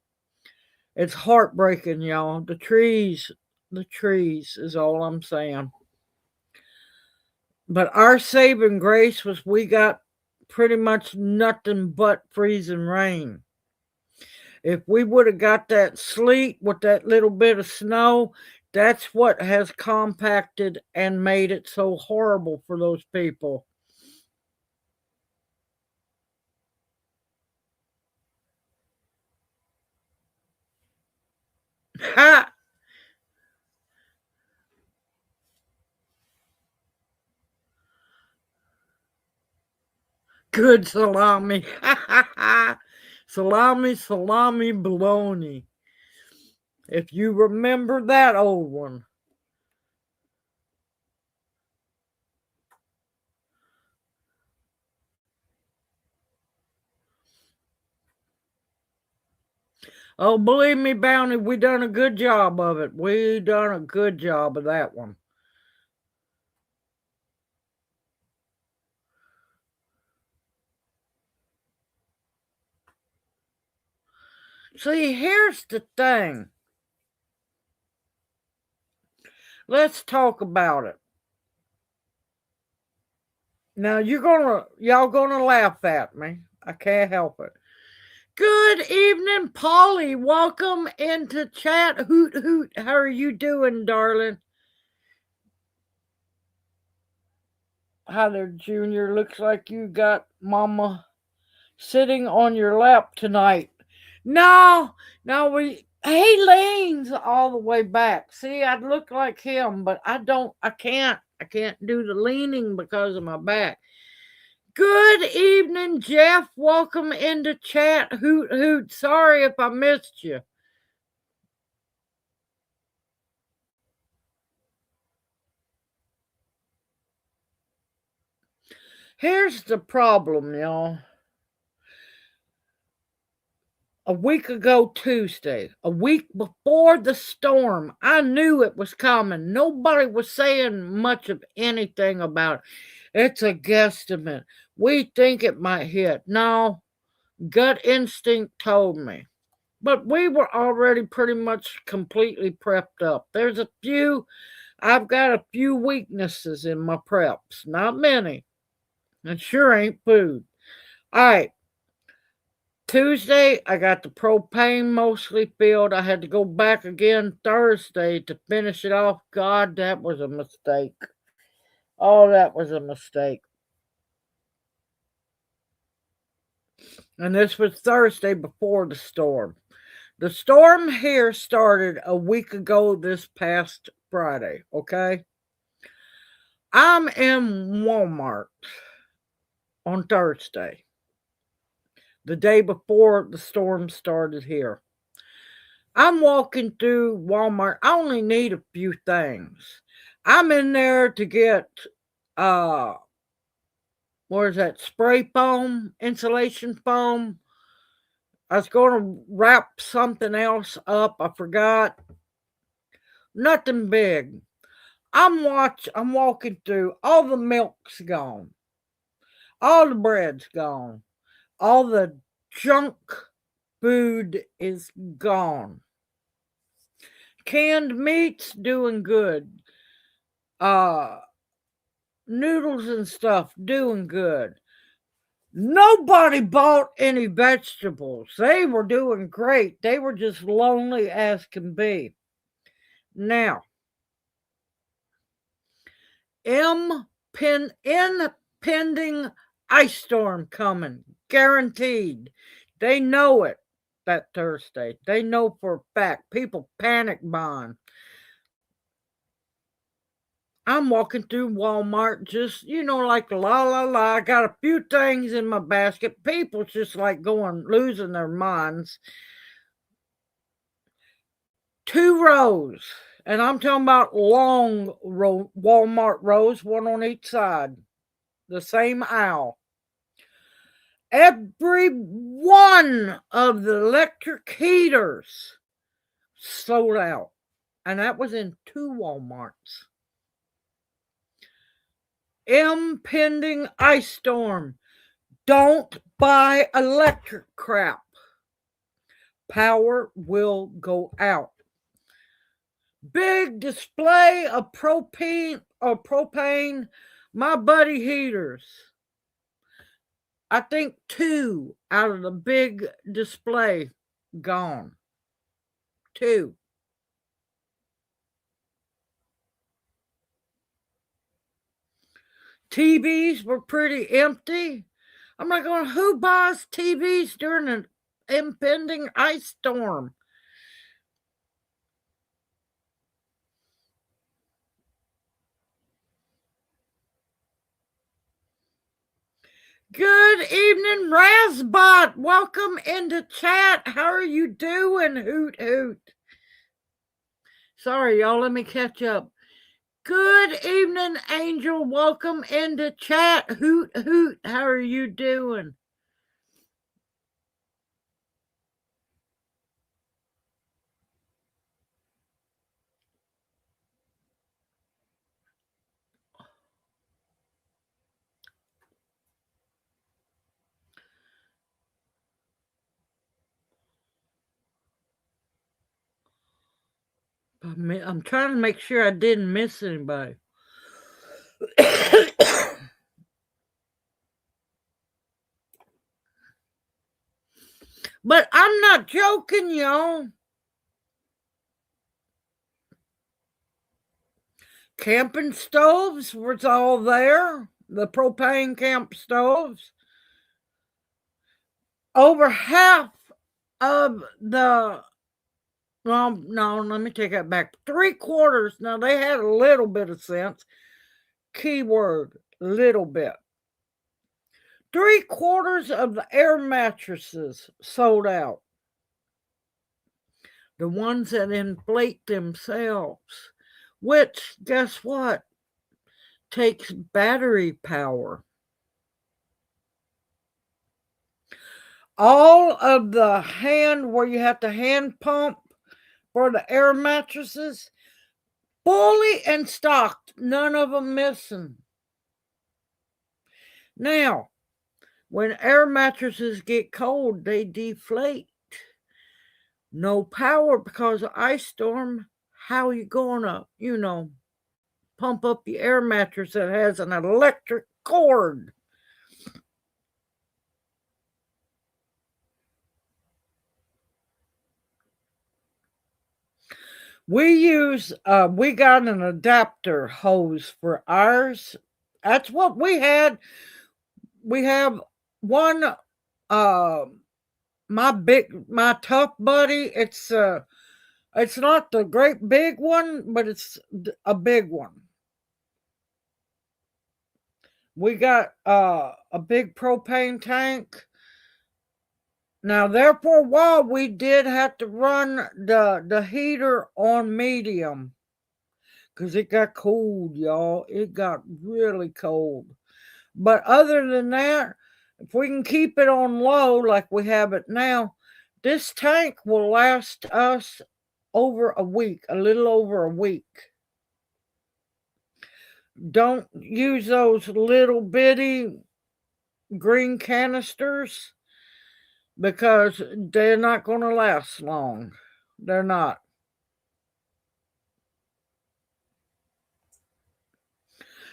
It's heartbreaking, y'all. The trees is all I'm saying. But our saving grace was we got pretty much nothing but freezing rain. If we would have got that sleet with that little bit of snow, that's what has compacted and made it so horrible for those people. Ha! Good salami. Salami, salami, bologna. If you remember that old one. Oh, believe me, Bounty, we done a good job of it. We done a good job of that one. See, here's the thing. Let's talk about it. Now y'all gonna laugh at me. I can't help it. Good evening, Polly. Welcome into chat. Hoot hoot. How are you doing, darling? Hi there, Junior. Looks like you got Mama sitting on your lap tonight. No, hey, Lane's all the way back. See, I'd look like him, but I can't do the leaning because of my back. Good evening, Jeff. Welcome into chat. Hoot hoot. Sorry if I missed you. Here's the problem, y'all. A week ago Tuesday, a week before the storm, I knew it was coming. Nobody was saying much of anything about it. It's a guesstimate. We think it might hit. No, gut instinct told me. But we were already pretty much completely prepped up. I've got a few weaknesses in my preps. Not many. And sure ain't food. All right. Tuesday, I got the propane mostly filled. I had to go back again Thursday to finish it off. God, that was a mistake. Oh, that was a mistake. And this was Thursday before the storm. The storm here started a week ago this past Friday, okay? I'm in Walmart on Thursday, the day before the storm started here. I'm walking through Walmart. I only need a few things. I'm in there to get what is that? Spray foam, insulation foam. I was going to wrap something else up. I forgot. Nothing big. I'm walking through. All the milk's gone. All the bread's gone. All the junk food is gone. Canned meat's doing good. Noodles and stuff doing good. Nobody bought any vegetables. They were doing great. They were just lonely as can be. Now, impending ice storm coming, guaranteed. They know it that Thursday. They know for a fact. People panic buying. I'm walking through Walmart, just, like la la la. I got a few things in my basket. People's just like losing their minds. 2 rows, and I'm talking about long Walmart rows, one on each side, the same aisle. Every one of the electric heaters sold out, and that was in 2 Walmarts. Impending ice storm. Don't buy electric crap. Power will go out. Big display of propane, my buddy heaters. I think 2 out of the big display gone. 2. TVs were pretty empty. I'm like going, who buys TVs during an impending ice storm? Good evening, Razbot. Welcome into chat. How are you doing? Hoot hoot. Sorry, y'all. Let me catch up. Good evening, Angel. Welcome into chat. Hoot hoot. How are you doing? I'm trying to make sure I didn't miss anybody. But I'm not joking, y'all. Camping stoves was all there. The propane camp stoves. Over half of the well, no, let me take that back. 3/4. Now they had a little bit of sense. Keyword, little bit. 3/4 of the air mattresses sold out. The ones that inflate themselves, which, guess what? Takes battery power. All of the hand, where you have to hand pump for the air mattresses, fully in stocked, none of them missing. Now, when air mattresses get cold, they deflate. No power because of ice storm. How you gonna, pump up your air mattress that has an electric cord? We got an adapter hose for ours. That's what we had. We have one, my tough buddy. It's not the great big one, but it's a big one. We got a big propane tank. Now, there for a while, we did have to run the heater on medium because it got cold, y'all. It got really cold. But other than that, if we can keep it on low like we have it now, this tank will last us over a week, a little over a week. Don't use those little bitty green canisters because they're not going to last long. They're not.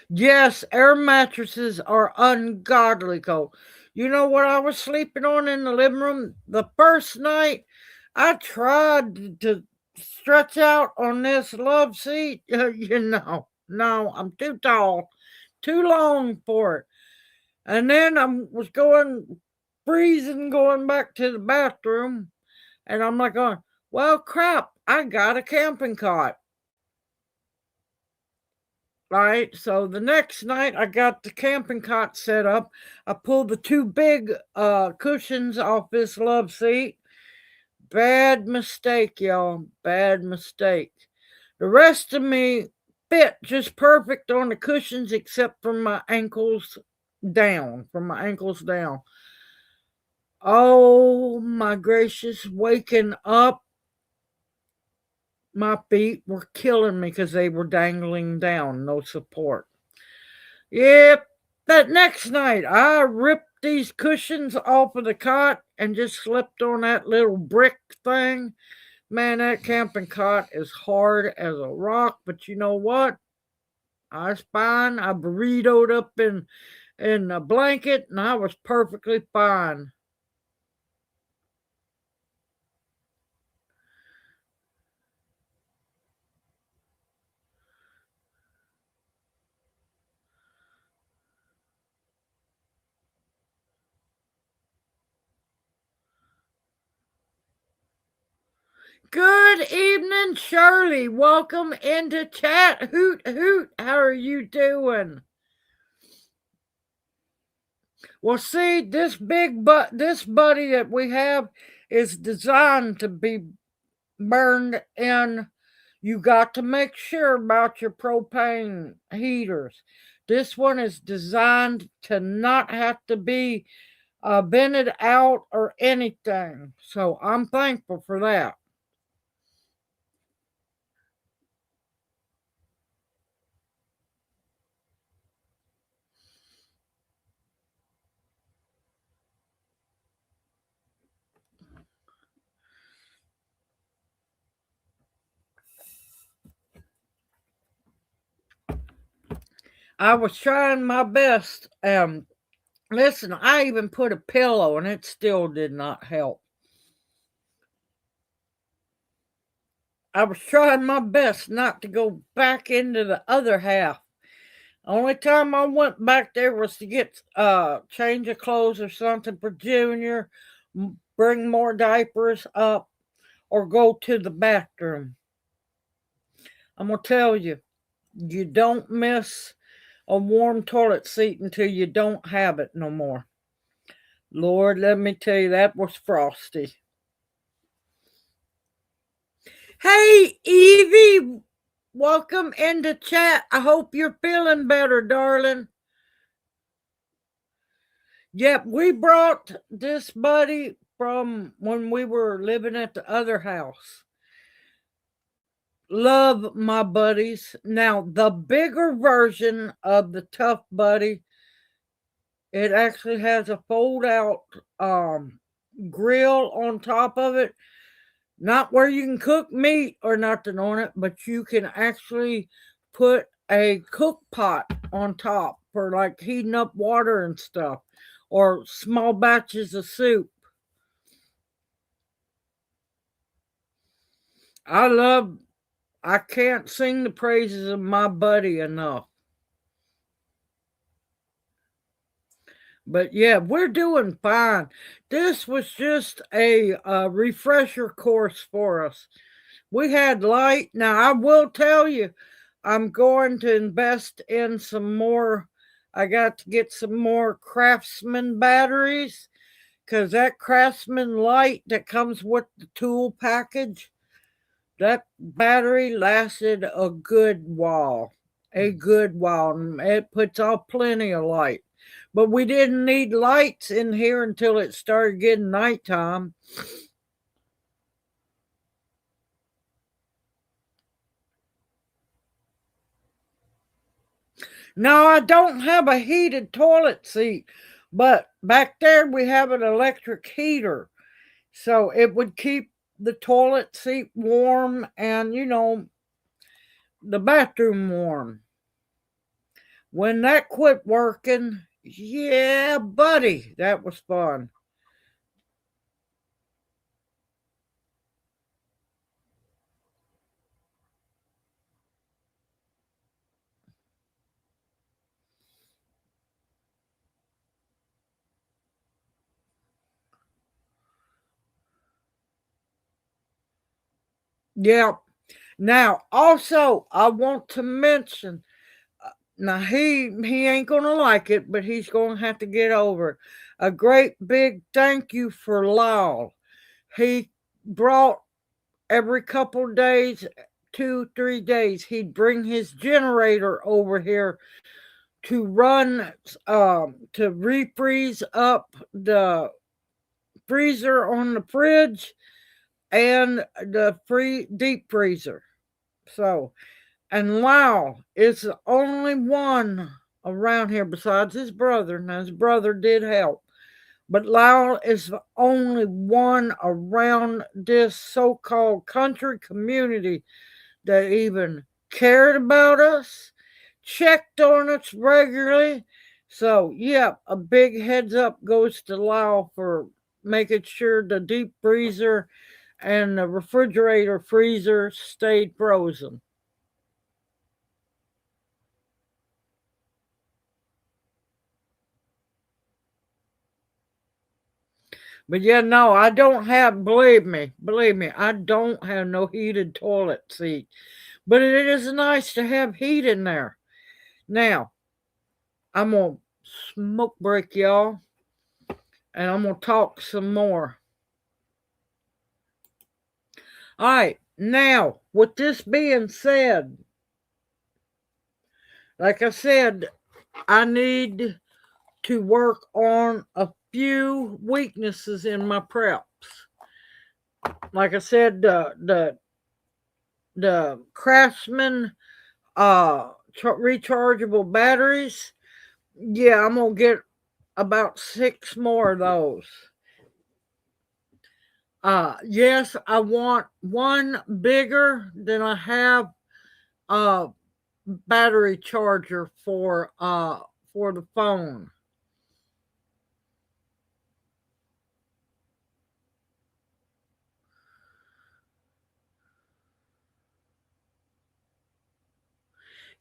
Yes, air mattresses are ungodly cold. You know what I was sleeping on in the living room? The first night, I tried to stretch out on this love seat. No, I'm too tall, too long for it. And then I was freezing, going back to the bathroom. And I'm like, going, well, crap, I got a camping cot. Right, so the next night I got the camping cot set up. I pulled the two big cushions off this love seat. Bad mistake, y'all. Bad mistake. The rest of me fit just perfect on the cushions except from my ankles down. Oh my gracious, waking up, my feet were killing me because they were dangling down, no support. Yep, that next night I ripped these cushions off of the cot and just slept on that little brick thing. Man, that camping cot is hard as a rock, but you know what? I was fine. I burritoed up in a blanket and I was perfectly fine. Good evening, Shirley. Welcome into chat. Hoot hoot. How are you doing? Well, see, this buddy that we have is designed to be burned in. You got to make sure about your propane heaters. This one is designed to not have to be vented out or anything. So I'm thankful for that. I was trying my best. Listen, I even put a pillow and it still did not help. I was trying my best not to go back into the other half. Only time I went back there was to get change of clothes or something for Junior, bring more diapers up, or go to the bathroom. I'm gonna tell you, you don't miss a warm toilet seat until you don't have it no more. Lord, let me tell you, that was frosty. Hey, Evie, welcome into chat. I hope you're feeling better, darling. Yep, we brought this buddy from when we were living at the other house. Love my buddies. Now, the bigger version of the Tough Buddy, it actually has a fold out grill on top of it. Not where you can cook meat or nothing on it, but you can actually put a cook pot on top for like heating up water and stuff, or small batches of soup. I can't sing the praises of my buddy enough. But yeah, we're doing fine. This was just a refresher course for us. We had light. Now, I will tell you, I'm going to invest in some more. I got to get some more Craftsman batteries because that Craftsman light that comes with the tool package, that battery lasted a good while. A good while. It puts off plenty of light. But we didn't need lights in here until it started getting nighttime. No, I don't have a heated toilet seat, but back there we have an electric heater. So it would keep the toilet seat warm and, the bathroom warm. When that quit working, yeah, buddy, that was fun. Yeah. Now, also, I want to mention. Now he ain't gonna like it, but he's gonna have to get over it. A great big thank you for Lyle. He brought every couple days, 2, 3 days, he'd bring his generator over here to run to refreeze up the freezer on the fridge and the deep freezer. So, and Lyle is the only one around here besides his brother. Now, his brother did help, but Lyle is the only one around this so called country community that even cared about us, checked on us regularly. So, yeah, a big heads up goes to Lyle for making sure the deep freezer and the refrigerator freezer stayed frozen. But yeah, no, I don't have, believe me, I don't have no heated toilet seat. But it is nice to have heat in there. Now, I'm going to smoke break y'all. and I'm going to talk some more. All right, now, with this being said, like I said, I need to work on a few weaknesses in my preps. Like I said, the Craftsman rechargeable batteries. Yeah, I'm gonna get about 6 more of those. Yes, I want one bigger than I have battery charger for the phone.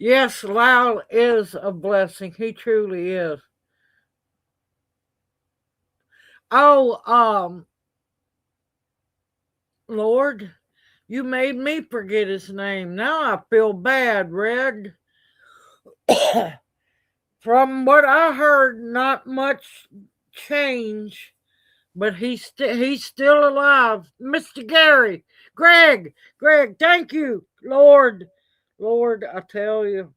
Yes, Lyle is a blessing. He truly is. Oh, Lord, you made me forget his name. Now I feel bad, Red. From what I heard, not much change, but he's still alive. Mr. Gary, Greg, thank you, Lord, I tell you,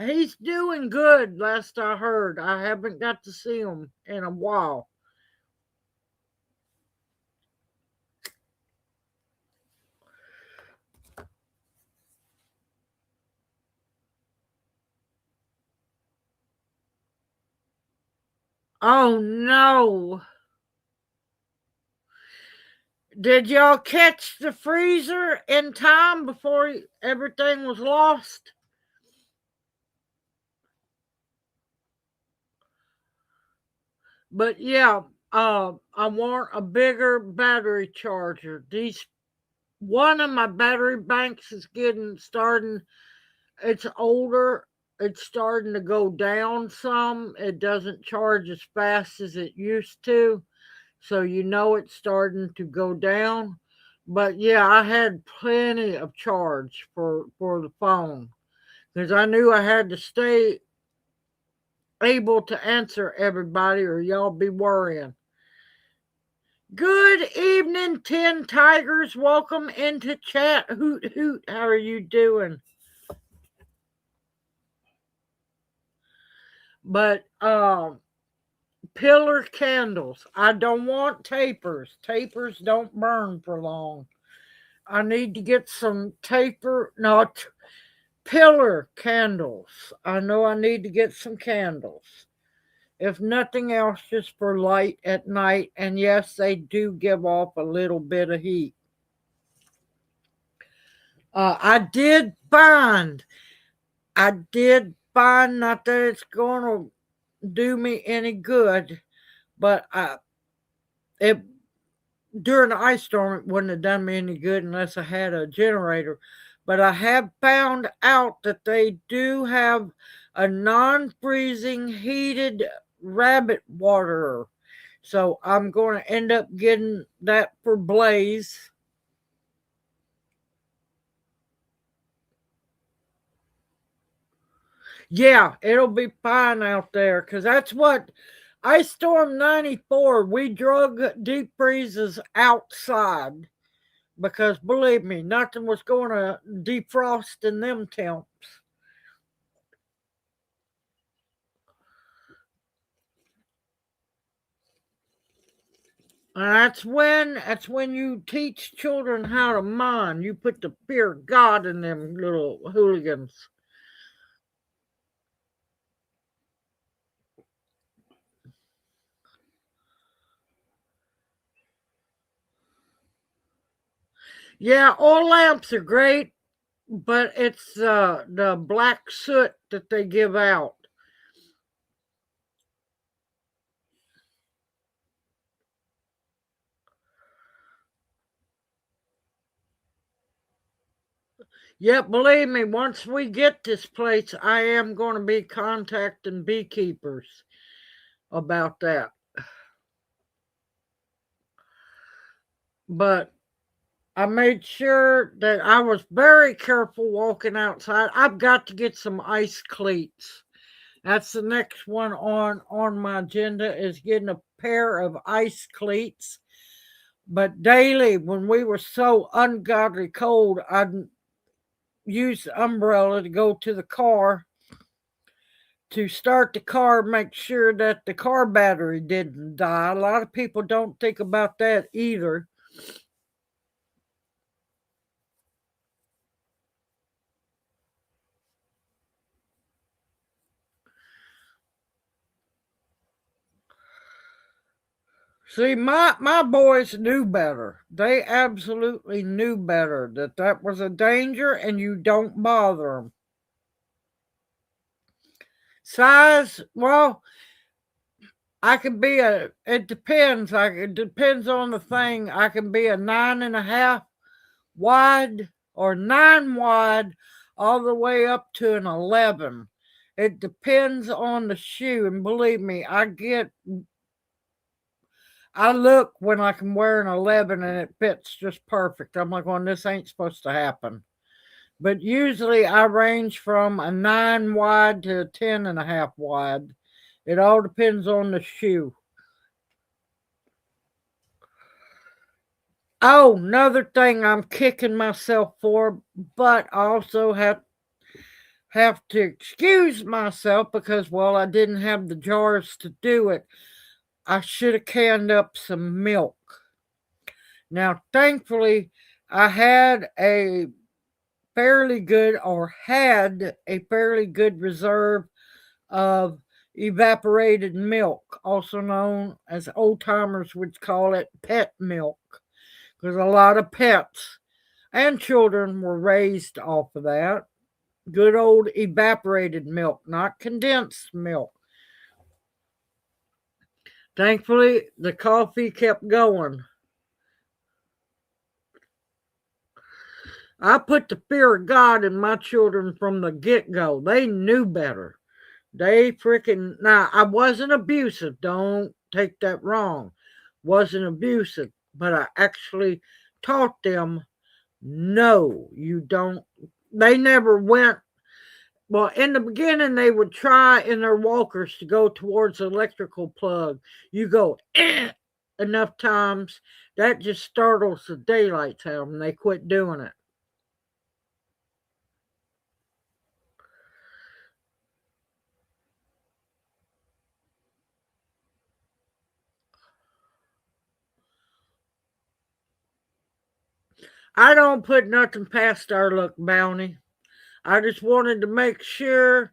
he's doing good. Last I heard, I haven't got to see him in a while. Oh no! Did y'all catch the freezer in time before everything was lost? But yeah, I want a bigger battery charger. These One of my battery banks is getting starting. It's older. It's starting to go down some. It doesn't charge as fast as it used to, so you know it's starting to go down. But yeah, I had plenty of charge for the phone because I knew I had to stay able to answer everybody, or y'all be worrying. Good evening, 10 Tigers. Welcome into chat. Hoot, hoot. How are you doing? But, pillar candles. I don't want tapers. Tapers don't burn for long. I need to get some not pillar candles. I know I need to get some candles. If nothing else, just for light at night. And yes, they do give off a little bit of heat. I did find, not that it's going to do me any good, but it during the ice storm, it wouldn't have done me any good unless I had a generator. But I have found out that they do have a non-freezing heated rabbit waterer. So I'm going to end up getting that for Blaze. Yeah, it'll be fine out there because that's what Ice Storm 94. We drug deep freezes outside because believe me, nothing was going to defrost in them temps. And that's when you teach children how to mine. You put the fear of God in them little hooligans. Yeah, oil lamps are great, but it's the black soot that they give out. Yep, believe me, once we get this place, I am going to be contacting beekeepers about that. But I made sure that I was very careful walking outside. I've got to get some ice cleats That's the next one on my agenda, is getting a pair of ice cleats. But daily, when we were so ungodly cold, I'd use the umbrella to go to the car to start the car, make sure that the car battery didn't die. A lot of people don't think about that either. See, my boys knew better. They absolutely knew better, that that was a danger and you don't bother them. Size, well, I can be it depends. It depends on the thing. I can be a 9.5 wide or 9 wide all the way up to an 11. It depends on the shoe. And believe me, I look when I can wear an 11 and it fits just perfect. I'm like, well, this ain't supposed to happen. But usually I range from a 9 wide to a 10.5 wide. It all depends on the shoe. Oh, another thing I'm kicking myself for, but I also have to excuse myself because, well, I didn't have the jars to do it. I should have canned up some milk. Now, thankfully, I had a fairly good reserve of evaporated milk, also known as old timers would call it pet milk, because a lot of pets and children were raised off of that. Good old evaporated milk, not condensed milk. Thankfully, the coffee kept going. I put the fear of God in my children from the get go. They knew better. They freaking. Now, I wasn't abusive. Don't take that wrong. Wasn't abusive. But I actually taught them, no, you don't. They never went. Well, in the beginning, they would try in their walkers to go towards the electrical plug. You go enough times, that just startles the daylights out of them. They quit doing it. I don't put nothing past our luck, Bounty. I just wanted to make sure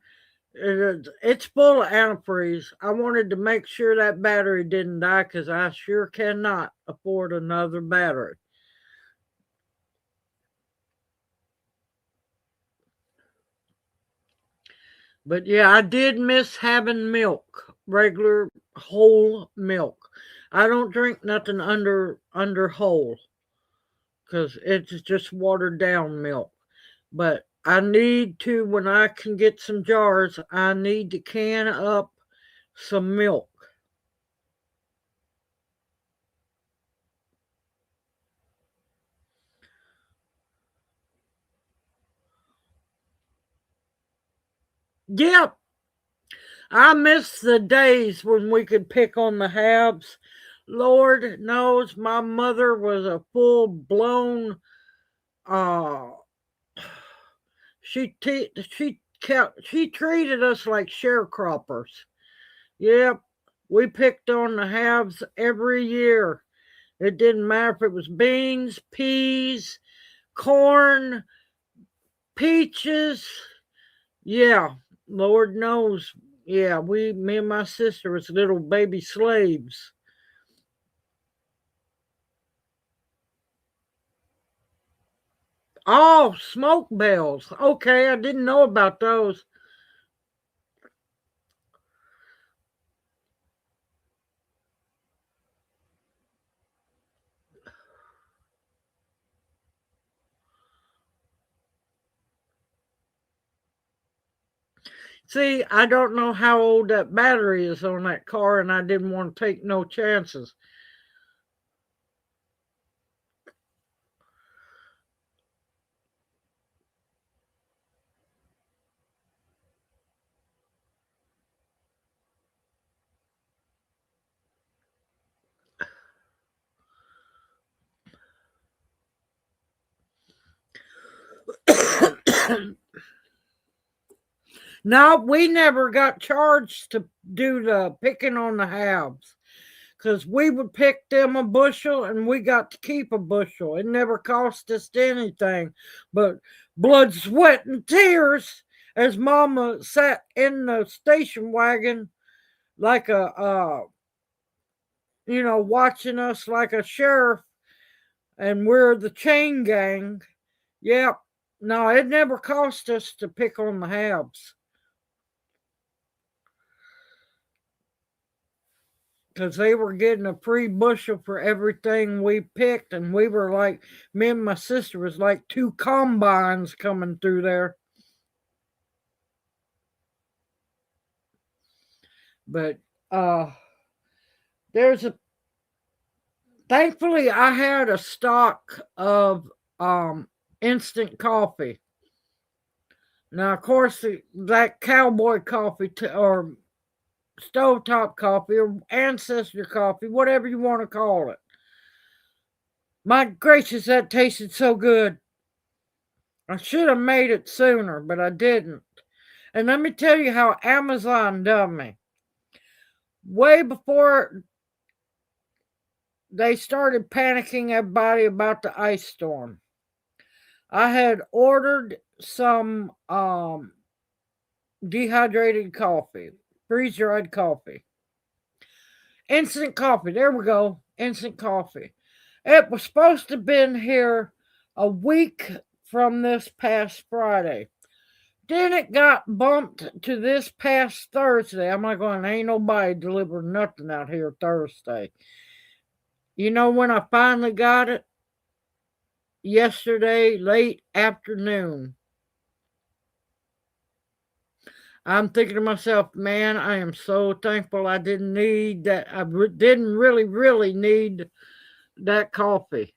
it's full of antifreeze. I wanted to make sure that battery didn't die because I sure cannot afford another battery. But yeah, I did miss having milk, regular whole milk. I don't drink nothing under whole because it's just watered down milk. But I need to, when I can get some jars, I need to can up some milk. Yep, I miss the days when we could pick on the halves. Lord knows my mother was a full blown uh she treated us like sharecroppers. Yep. We picked on the halves every year. It didn't matter if it was beans, peas, corn, peaches. Yeah, Lord knows. Yeah, me and my sister was little baby slaves. Oh, smoke bells. Okay, I didn't know about those. See, I don't know how old that battery is on that car, and I didn't want to take no chances. No, we never got charged to do the picking on the halves. Because we would pick them a bushel and we got to keep a bushel. It never cost us anything but blood, sweat, and tears as Mama sat in the station wagon like watching us like a sheriff, and we're the chain gang. Yep. No, it never cost us to pick on the halves. Because they were getting a free bushel for everything we picked, and we were like, me and my sister was like two combines coming through there. But thankfully I had a stock of instant coffee. Now, of course, that cowboy coffee or stovetop coffee or ancestor coffee, whatever you want to call it. My gracious, that tasted so good. I should have made it sooner, but I didn't. And let me tell you how Amazon done me. Way before they started panicking everybody about the ice storm, I had ordered some dehydrated coffee, freeze-dried coffee. Instant coffee, there we go, instant coffee. It was supposed to have been here a week from this past Friday. Then it got bumped to this past Thursday. I'm like going, ain't nobody delivered nothing out here Thursday. You know when I finally got it? Yesterday, late afternoon. I'm thinking to myself, man, I am so thankful I didn't need that. I didn't really need that coffee.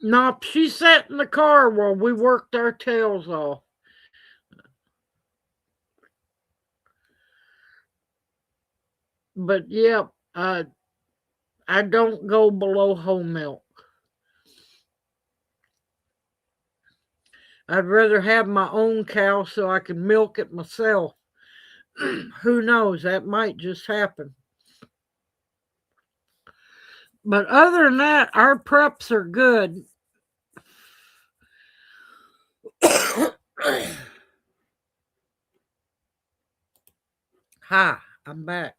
Nope, she sat in the car while we worked our tails off. But yeah, I don't go below whole milk. I'd rather have my own cow so I can milk it myself. Who knows? That might just happen. But other than that, our preps are good. Hi, I'm back.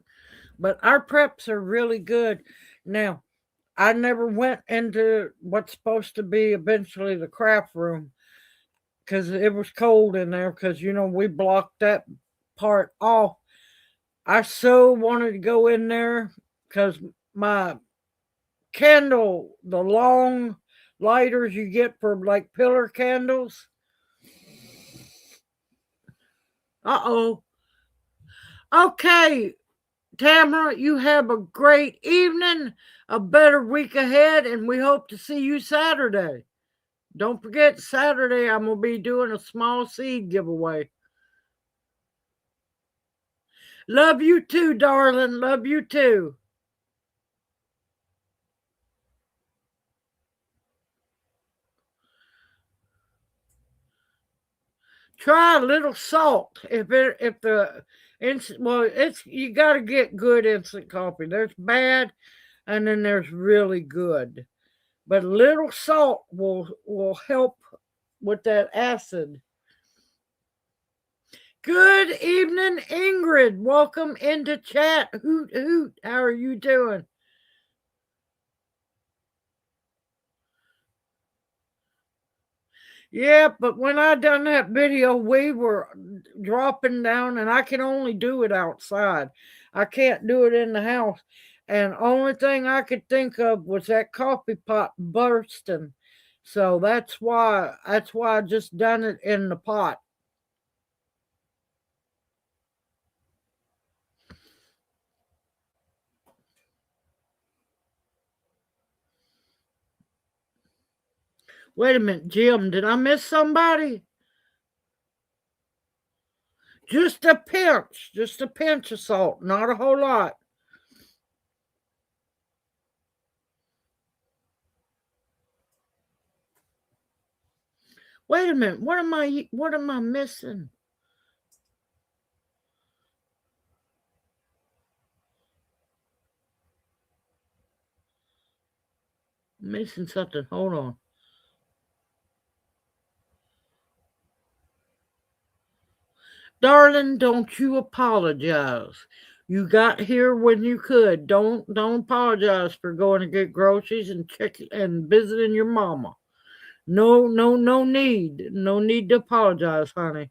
But our preps are really good. Now, I never went into what's supposed to be eventually the craft room because it was cold in there because, we blocked that part off. I so wanted to go in there because my candle, the long lighters you get for like pillar candles. Uh-oh. Okay, Tamara, you have a great evening, a better week ahead, and we hope to see you Saturday. Don't forget, Saturday I'm going to be doing a small seed giveaway. Love you too, darling. Love you too. Try a little salt you got to get good instant coffee. There's bad, and then there's really good. But a little salt will help with that acid. Good evening, Ingrid. Welcome into chat. Hoot hoot. How are you doing? Yeah, but when I done that video, we were dropping down, and I can only do it outside. I can't do it in the house. And only thing I could think of was that coffee pot bursting. So that's why I just done it in the pot. Wait a minute, Jim, did I miss somebody? Just a pinch of salt, not a whole lot. Wait a minute. What am I missing? Missing something. Hold on. Darling, don't you apologize. You got here when you could. Don't apologize for going to get groceries and checking and visiting your mama. No need. No need to apologize, honey.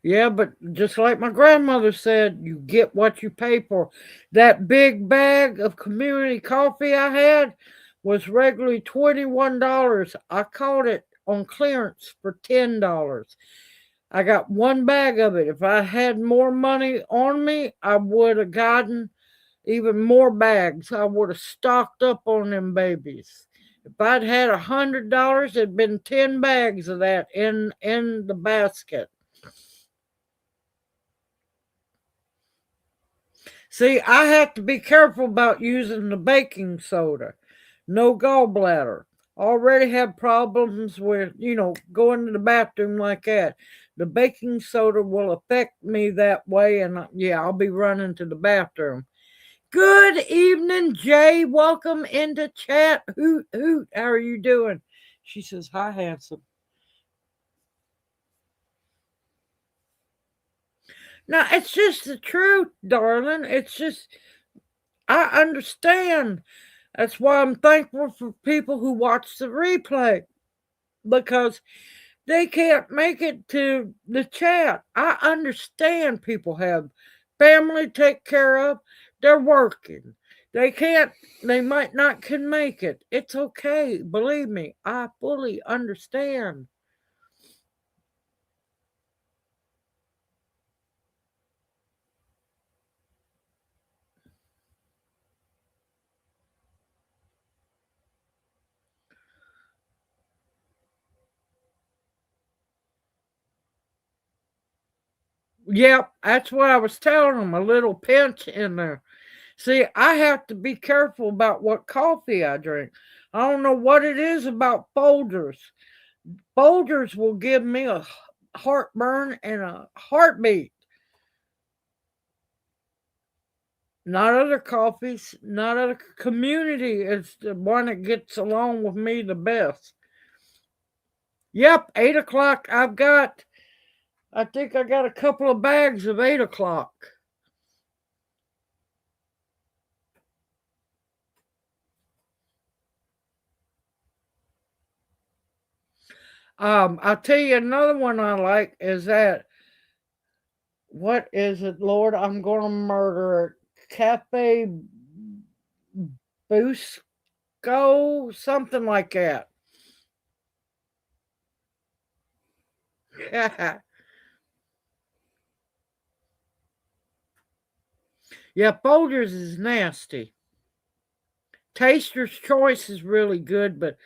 Yeah, but just like my grandmother said, you get what you pay for. That big bag of community coffee I had was regularly $21. I caught it on clearance for $10. I got one bag of it. If I had more money on me, I would have gotten even more bags. I would have stocked up on them babies. If I'd had $100, it'd been 10 bags of that in the basket. See, I have to be careful about using the baking soda. No gallbladder. Already have problems with, going to the bathroom like that. The baking soda will affect me that way, and yeah, I'll be running to the bathroom. Good evening, Jay. Welcome into chat. Hoot, hoot. How are you doing? She says, hi, handsome. Now, it's just the truth, darling. It's just, I understand. That's why I'm thankful for people who watch the replay because they can't make it to the chat. I understand people have family to take care of. They're working. They might not can make it. It's okay. Believe me, I fully understand. Yep, that's what I was telling them, a little pinch in there. See, I have to be careful about what coffee I drink. I don't know what it is about Folgers. Folgers will give me a heartburn and a heartbeat. Not other coffees, not other community. It's the one that gets along with me the best. Yep, 8 o'clock. I think I got a couple of bags of 8 o'clock. I'll tell you another one I like is that, what is it, Lord? I'm going to murder it. Cafe Busco, something like that. Yeah. Yeah, Folgers is nasty. Taster's Choice is really good, but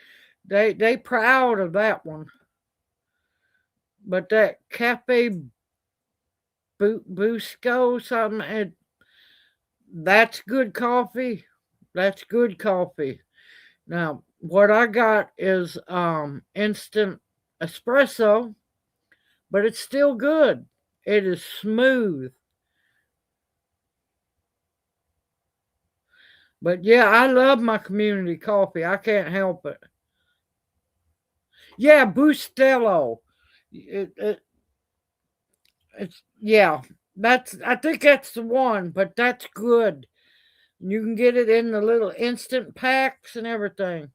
they proud of that one. But that Cafe Busco something, that's good coffee. That's good coffee. Now, what I got is instant espresso, but it's still good. It is smooth. But yeah, I love my community coffee. I can't help it. Yeah, Bustelo. It, it's yeah. I think that's the one, but that's good. You can get it in the little instant packs and everything.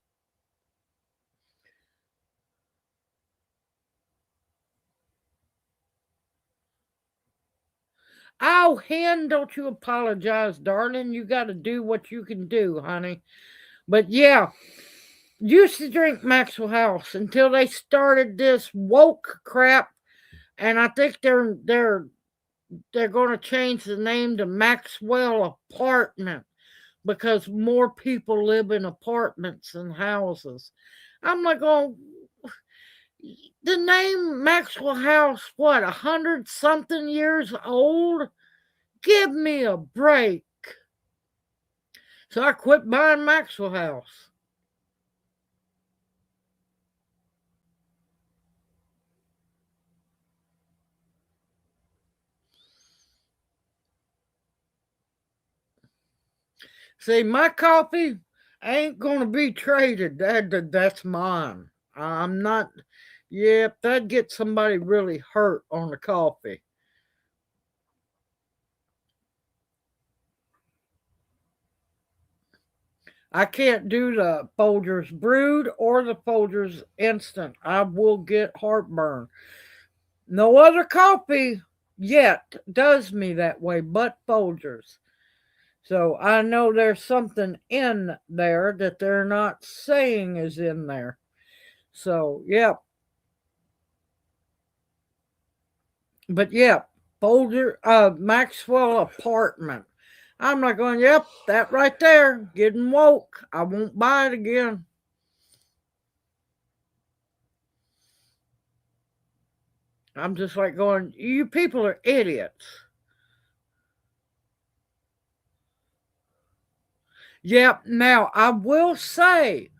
Oh, Hen, don't you apologize, darling. You got to do what you can do, honey. But yeah, used to drink Maxwell House until they started this woke crap, and I think they're going to change the name to Maxwell Apartment because more people live in apartments than houses. I'm like, oh, the name Maxwell House, what, 100 something years old? Give me a break. So I quit buying Maxwell House. See, my coffee ain't going to be traded. That's mine. I'm not. Yep, that'd get somebody really hurt on the coffee. I can't do the Folgers brewed or the Folgers instant. I will get heartburn. No other coffee yet does me that way but Folgers. So I know there's something in there that they're not saying is in there. So, yep. But, yep, Maxwell apartment. I'm not going, yep, that right there, getting woke. I won't buy it again. I'm just like going, you people are idiots. Yep, now I will say,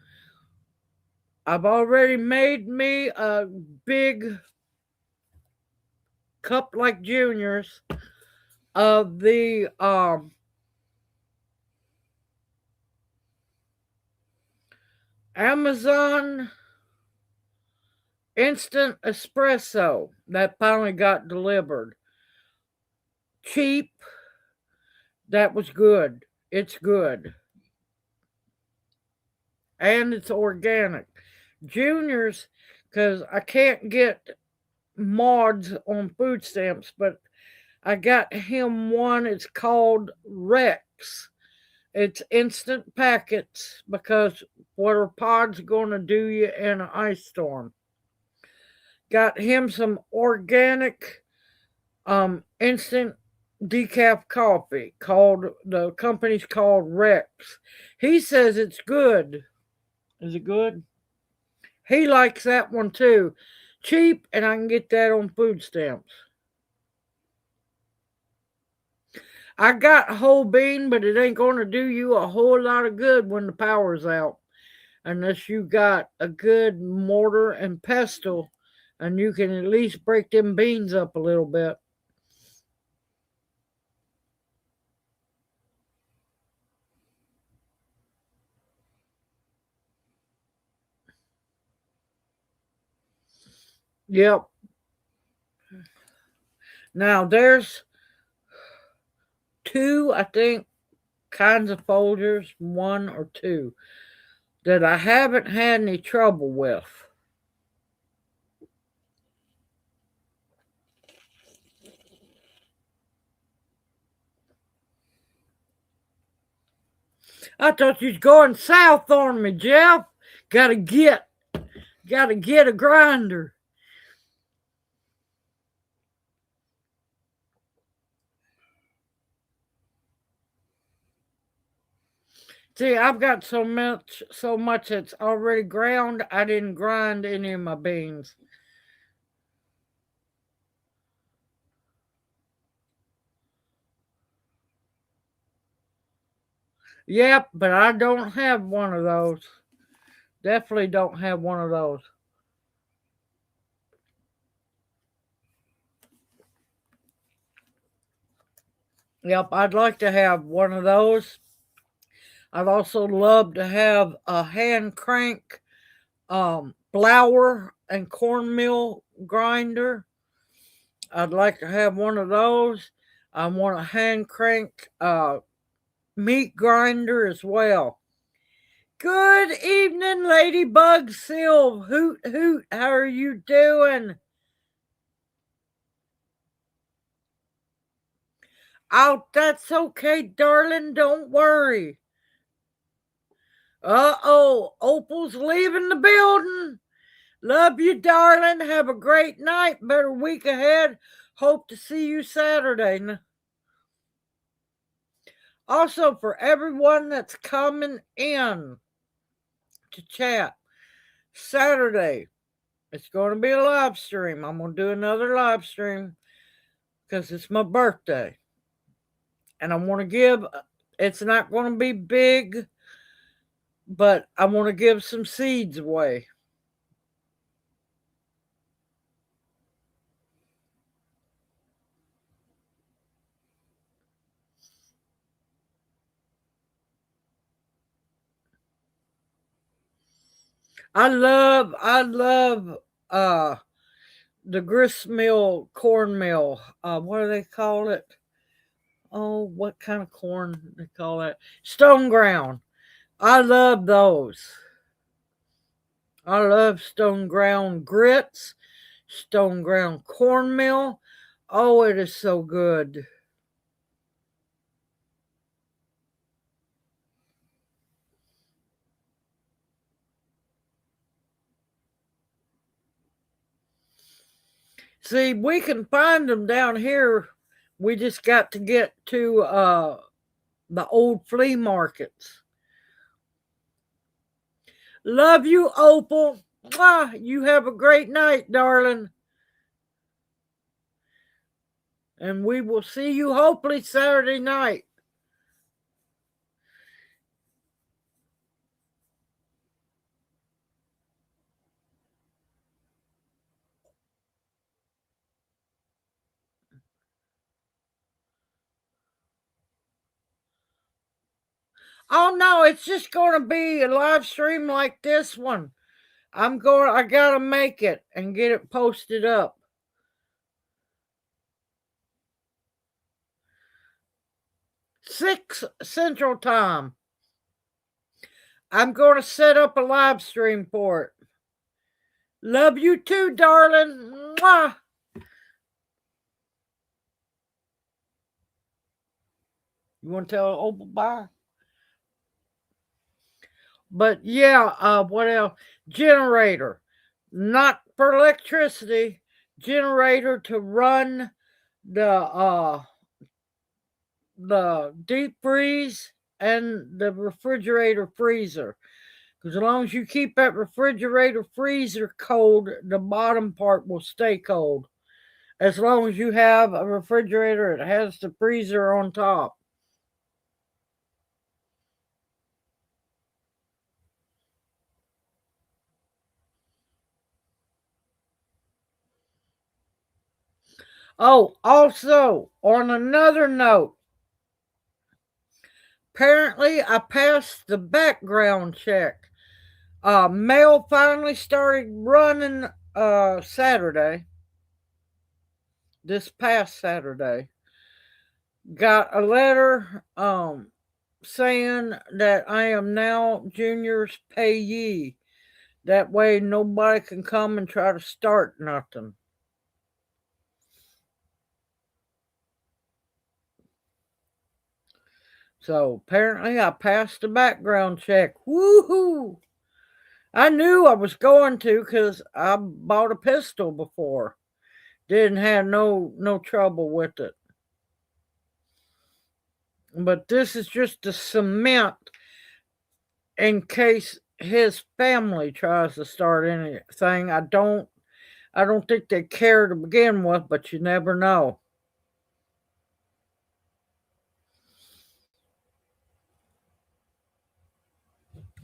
I've already made me a big cup like Junior's of the Amazon instant espresso that finally got delivered. Cheap. That was good. It's good. And it's organic. Junior's, because I can't get mods on food stamps, but I got him one. It's called Rex. It's instant packets because what are pods going to do you in an ice storm? Got him some organic instant decaf coffee the company's called Rex. He says it's good. Is it good? He likes that one too. Cheap, and I can get that on food stamps. I got whole bean, but it ain't going to do you a whole lot of good when the power's out. Unless you got a good mortar and pestle, and you can at least break them beans up a little bit. Yep. Now there's two, I think, kinds of Folgers, one or two, that I haven't had any trouble with. I thought you was going south on me, Jeff. Gotta get a grinder. See, I've got so much that's already ground. I didn't grind any of my beans. Yep, but I don't have one of those. Definitely don't have one of those. Yep, I'd like to have one of those. I'd also love to have a hand crank flour and cornmeal grinder. I'd like to have one of those. I want a hand crank meat grinder as well. Good evening, Ladybug Silv. Hoot hoot, how are you doing? Oh, that's okay, darling. Don't worry. Uh-oh, Opal's leaving the building. Love you, darling. Have a great night. Better week ahead. Hope to see you Saturday. Also, for everyone that's coming in to chat, Saturday, it's going to be a live stream. I'm going to do another live stream because it's my birthday. And I want to give, it's not going to be big, but I want to give some seeds away. I love uh the grist mill cornmeal. What do they call it? Oh, what kind of corn they call it? Stone ground. I love those. I love stone ground grits, stone ground cornmeal. Oh, it is so good. See, we can find them down here. We just got to get to the old flea markets. Love you, Opal. Mwah! You have a great night, darling. And we will see you hopefully Saturday night. Oh no, it's just going to be a live stream like this one. I got to make it and get it posted up. 6 Central Time. I'm going to set up a live stream for it. Love you too, darling. Mwah! You want to tell Opal bye? But yeah, what else? Generator. Not for electricity. Generator to run the deep freeze and the refrigerator freezer. Because as long as you keep that refrigerator freezer cold, the bottom part will stay cold. As long as you have a refrigerator that has the freezer on top. Oh, also, on another note, apparently I passed the background check. Mail finally started running Saturday. This past Saturday. Got a letter saying that I am now Junior's payee. That way nobody can come and try to start nothing. So apparently I passed the background check. Woohoo! I knew I was going to because I bought a pistol before. Didn't have no trouble with it. But this is just to cement in case his family tries to start anything. I don't think they care to begin with, but you never know.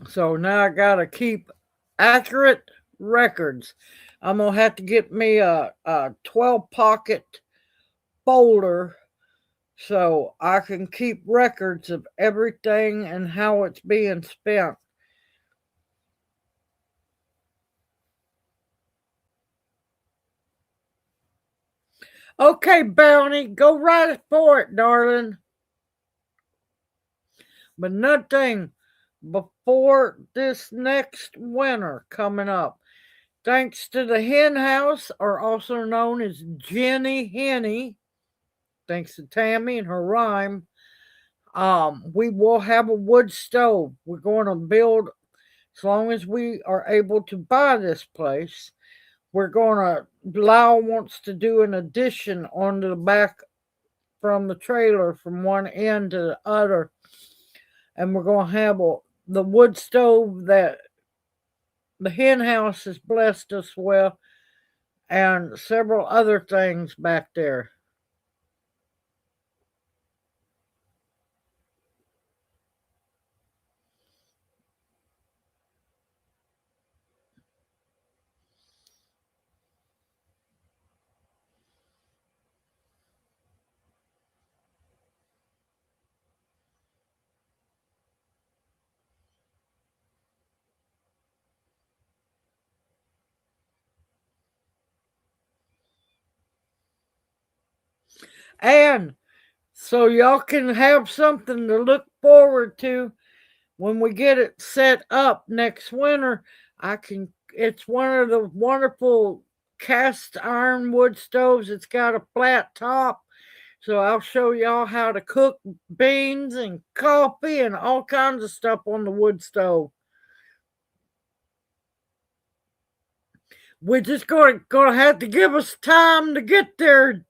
So now I gotta keep accurate records. I'm gonna have to get me a 12 pocket folder so I can keep records of everything and how it's being spent. Okay, Bounty, go right for it, darling. But nothing before this next winter coming up. Thanks to the hen house, or also known as Jenny Henny, thanks to Tammy and her rhyme, we will have a wood stove. We're going to build, as long as we are able to buy this place, we're going to, Lyle wants to do an addition onto the back from the trailer from one end to the other. And we're going to have the wood stove that the hen house has blessed us with, and several other things back there. And so y'all can have something to look forward to when we get it set up next winter. It's one of the wonderful cast iron wood stoves. It's got a flat top. So I'll show y'all how to cook beans and coffee and all kinds of stuff on the wood stove. We're just gonna have to give us time to get there.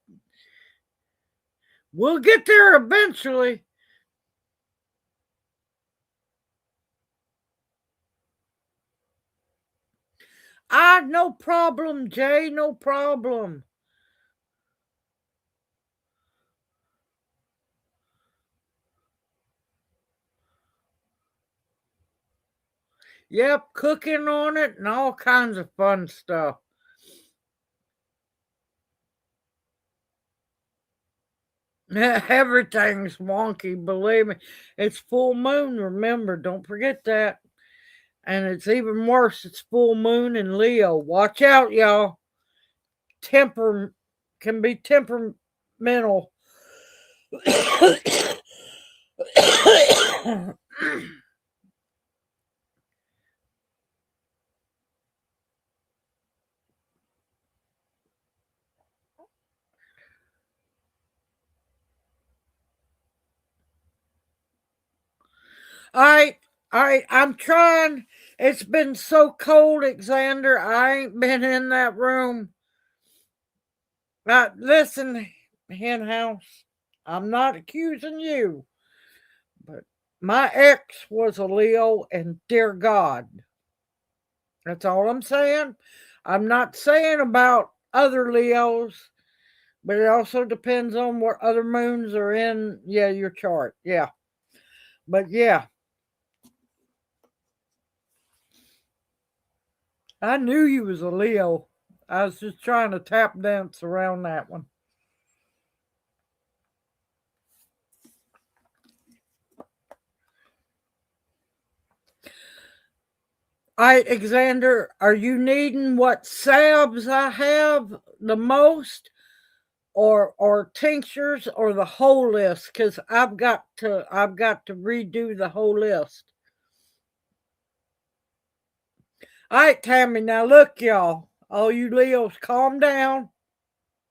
We'll get there eventually. No problem, Jay, no problem. Yep, cooking on it and all kinds of fun stuff. Everything's wonky, believe me. It's full moon, remember, don't forget that. And it's even worse, it's full moon in Leo. Watch out, y'all. Temper can be temperamental. All right, I'm trying. It's been so cold, Alexander. I ain't been in that room. Listen, hen house, I'm not accusing you, but my ex was a Leo, and dear God, that's all I'm saying. I'm not saying about other Leos, but it also depends on what other moons are in, yeah, your chart. Yeah. But yeah, I knew you was a Leo. I was just trying to tap dance around that one. All right, Alexander, are you needing what salves I have the most, or tinctures, or the whole list? Because I've got to redo the whole list. All right, Tammy. Now look, y'all. All you Leos, calm down.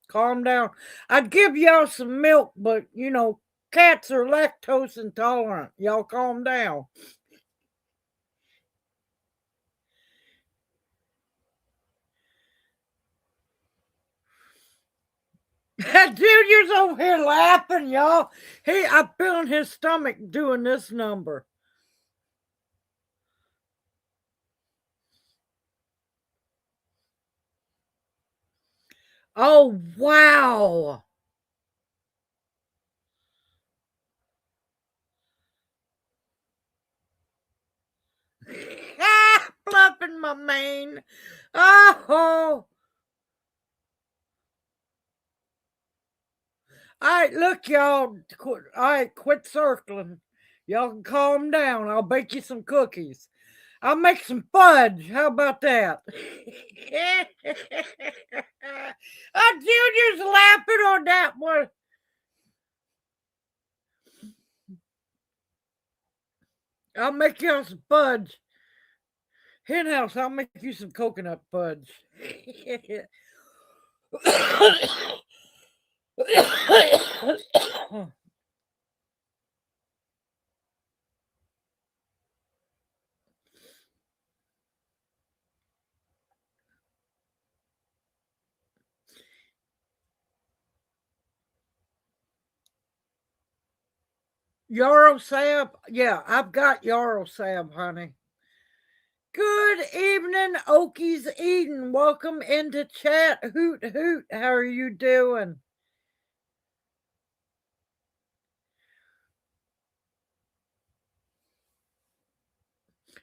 Calm down. I'd give y'all some milk, but cats are lactose intolerant. Y'all calm down. Junior's over here laughing, y'all. I'm feeling his stomach doing this number. Oh, wow. Fluffing my mane. Oh. All right, look, y'all. All right, quit circling. Y'all can calm down. I'll bake you some cookies. I'll make some fudge. How about that? Junior's laughing on that one. I'll make y'all some fudge. Henhouse, I'll make you some coconut fudge. Yarrow Sab? Yeah, I've got Yarrow Sab, honey. Good evening, Okies Eden. Welcome into chat. Hoot hoot. How are you doing?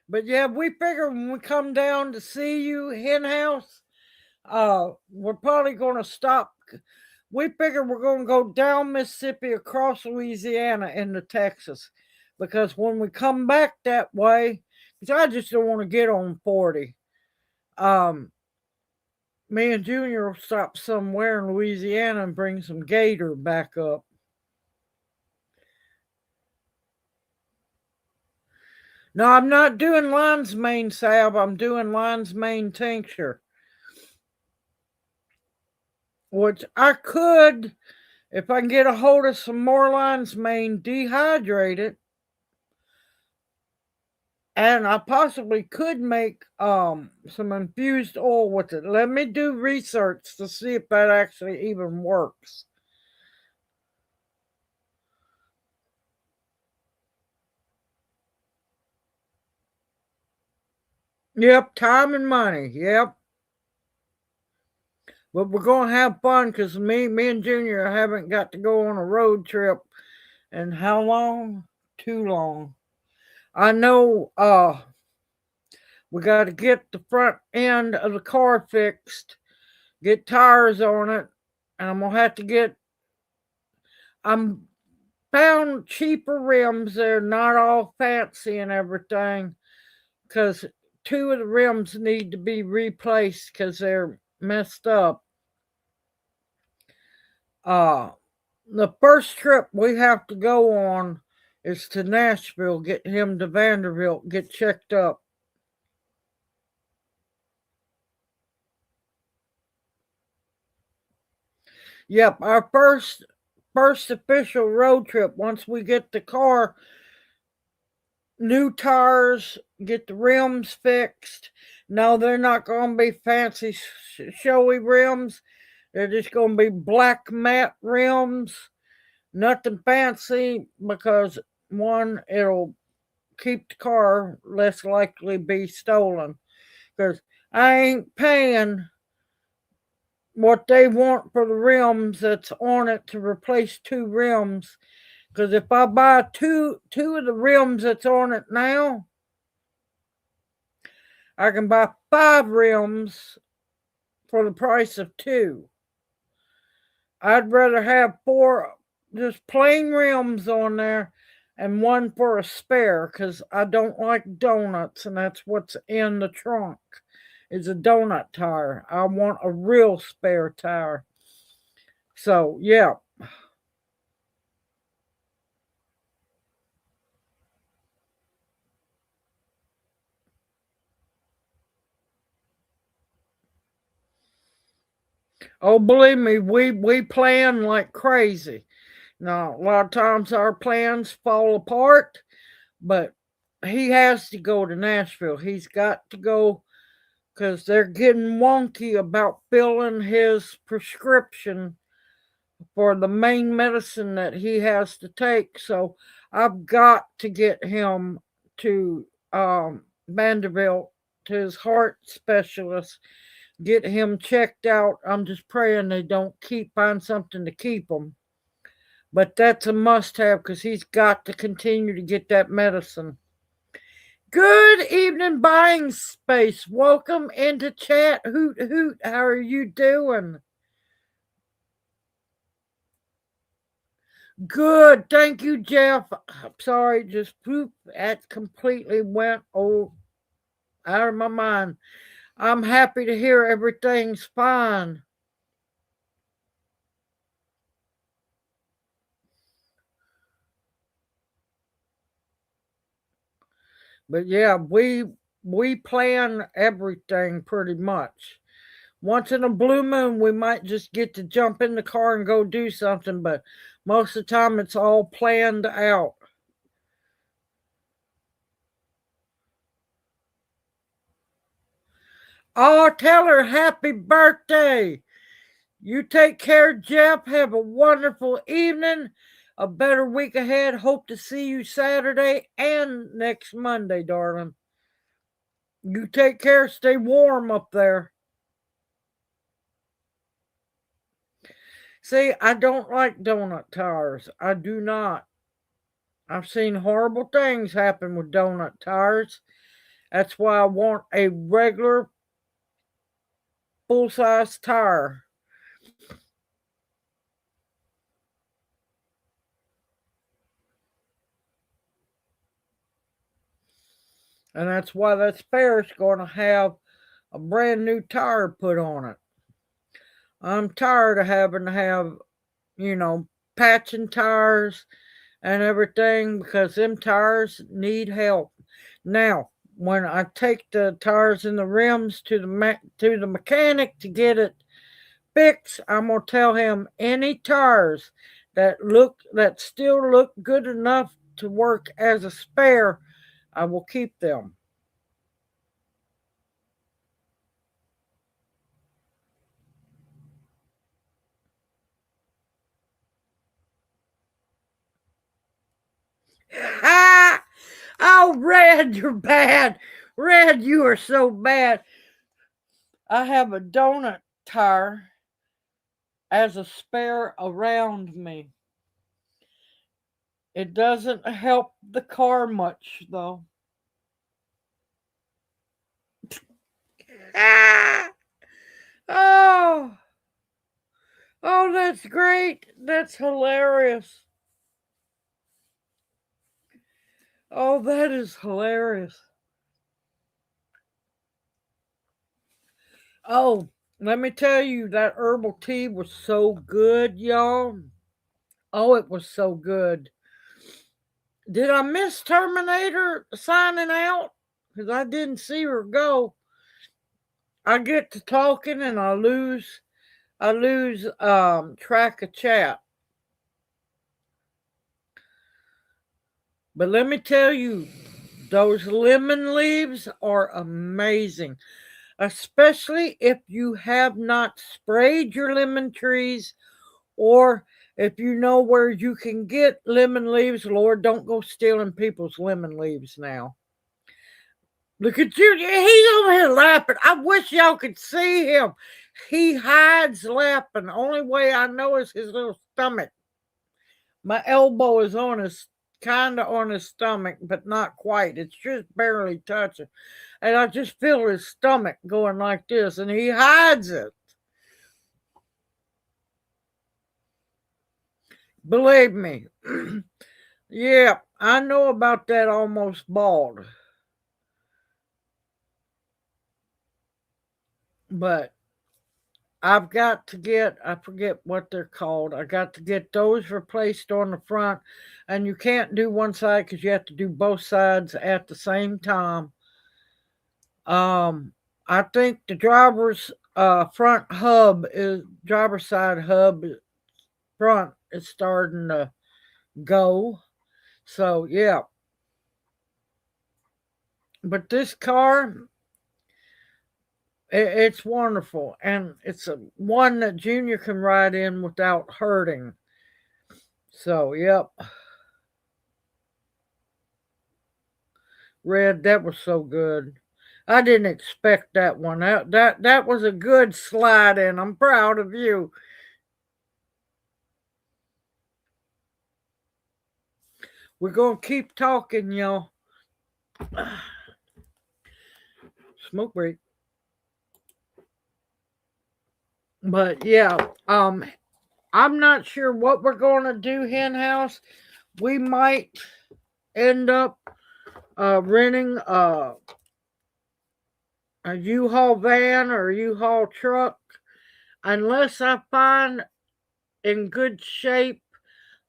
But yeah, we figure when we come down to see you, hen house, we're probably gonna stop. We figure we're gonna go down Mississippi, across Louisiana into Texas. Because when we come back that way, because I just don't want to get on 40. Um me and Junior will stop somewhere in Louisiana and bring some gator back up. No, I'm not doing lion's mane salve. I'm doing lion's mane tincture. Which I could, if I can get a hold of some more lion's mane, dehydrate it. And I possibly could make some infused oil with it. Let me do research to see if that actually even works. Yep, time and money. Yep. But we're gonna have fun because me and Junior haven't got to go on a road trip in how long? Too long. I know we gotta get the front end of the car fixed, get tires on it, and I'm gonna have to get I'm found cheaper rims. They're not all fancy and everything because two of the rims need to be replaced because they're messed up. Uh, the first trip we have to go on is to Nashville, get him to Vanderbilt, get checked up. Yep, our first official road trip. Once we get the car, new tires, get the rims fixed. No, they're not going to be fancy, showy rims. They're just going to be black matte rims. Nothing fancy because one, it'll keep the car less likely to be stolen. Because I ain't paying what they want for the rims that's on it to replace two rims. Because if I buy two of the rims that's on it now, I can buy 5 rims for the price of 2. I'd rather have 4 just plain rims on there and 1 for a spare because I don't like donuts, and that's what's in the trunk is a donut tire. I want a real spare tire. So, yeah. Oh, believe me, we plan like crazy. Now, a lot of times our plans fall apart, but he has to go to Nashville. He's got to go because they're getting wonky about filling his prescription for the main medicine that he has to take. So I've got to get him to Vanderbilt to his heart specialist, get him checked out. I'm just praying they don't find something to keep him. But that's a must have because he's got to continue to get that medicine. Good evening, buying space. Welcome into chat. Hoot hoot. How are you doing? Good. Thank you, Jeff. I'm sorry, just poop. That completely went out of my mind. I'm happy to hear everything's fine. But yeah, we plan everything pretty much. Once in a blue moon, we might just get to jump in the car and go do something, but most of the time it's all planned out. Oh, tell her happy birthday. You take care, Jeff. Have a wonderful evening. A better week ahead. Hope to see you Saturday and next Monday, darling. You take care. Stay warm up there. See, I don't like donut tires. I do not. I've seen horrible things happen with donut tires. That's why I want a regular full size tire. And that's why that spare's going to have a brand new tire put on it. I'm tired of having to have, patching tires and everything because them tires need help. Now, when I take the tires and the rims to the mechanic to get it fixed, I'm gonna tell him any tires that still look good enough to work as a spare, I will keep them. Ah! Oh, Red, you're bad. Red, you are so bad. I have a donut tire as a spare around me. It doesn't help the car much, though. Ah! Oh, oh, that's great. That's hilarious. Oh, that is hilarious. Oh, let me tell you, that herbal tea was so good, y'all. Oh, it was so good. Did I miss Terminator signing out? Because I didn't see her go. I get to talking and I lose track of chat. But let me tell you, those lemon leaves are amazing, especially if you have not sprayed your lemon trees or if you know where you can get lemon leaves. Lord, don't go stealing people's lemon leaves now. Look at you. He's over here laughing. I wish y'all could see him. He hides laughing. The only way I know is his little stomach. My elbow is kind of on his stomach, but not quite. It's just barely touching. And I just feel his stomach going like this, and he hides it. Believe me. Yeah, I know about that almost bald. But I've got to I forget what they're called. I got to get those replaced on the front. And you can't do one side because you have to do both sides at the same time. I think the driver's side hub front is starting to go. So yeah. But this car, it's wonderful, and it's one that Junior can ride in without hurting. So, yep. Red, that was so good. I didn't expect that one. That was a good slide in. I'm proud of you. We're gonna keep talking, y'all. Smoke break. But yeah, I'm not sure what we're gonna do hen house. We might end up renting a U-Haul van or a U-Haul truck, unless I find in good shape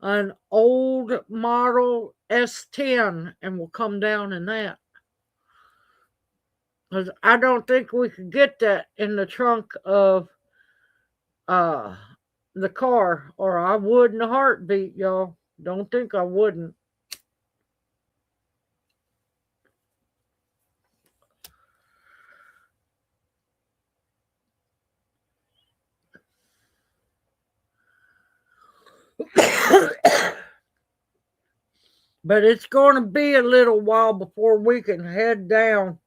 an old model S10 and we'll come down in that. Because I don't think we could get that in the trunk of uh, the car, or I would in a heartbeat, y'all. Don't think I wouldn't. But it's going to be a little while before we can head down.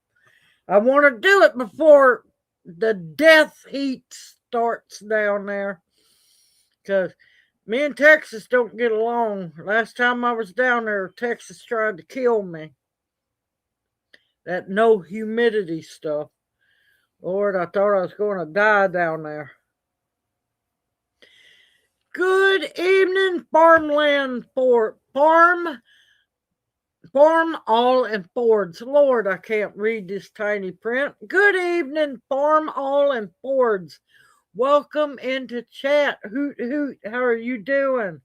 I want to do it before the death heat starts down there. Because me and Texas don't get along. Last time I was down there, Texas tried to kill me. That no humidity stuff. Lord, I thought I was going to die down there. Good evening, farmland for farm all and Fords. Lord, I can't read this tiny print. Good evening, farm all and Fords. Welcome into chat. Hoot hoot. How are you doing?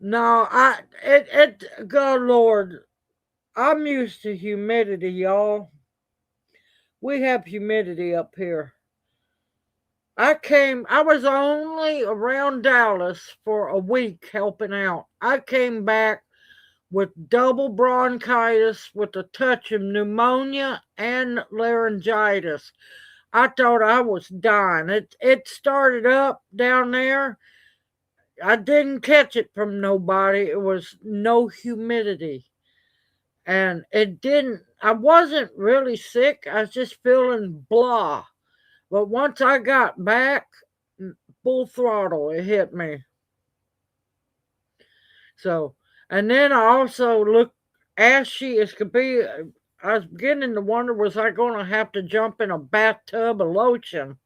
No, good Lord, I'm used to humidity, y'all. We have humidity up here. I was only around Dallas for a week helping out. I came back with double bronchitis with a touch of pneumonia and laryngitis. I thought I was dying. It started up down there. I didn't catch it from nobody. It was no humidity. And it didn't, I wasn't really sick. I was just feeling blah. But once I got back, full throttle, it hit me. So, and then I also looked ashy as could be. I was beginning to wonder, was I going to have to jump in a bathtub of lotion?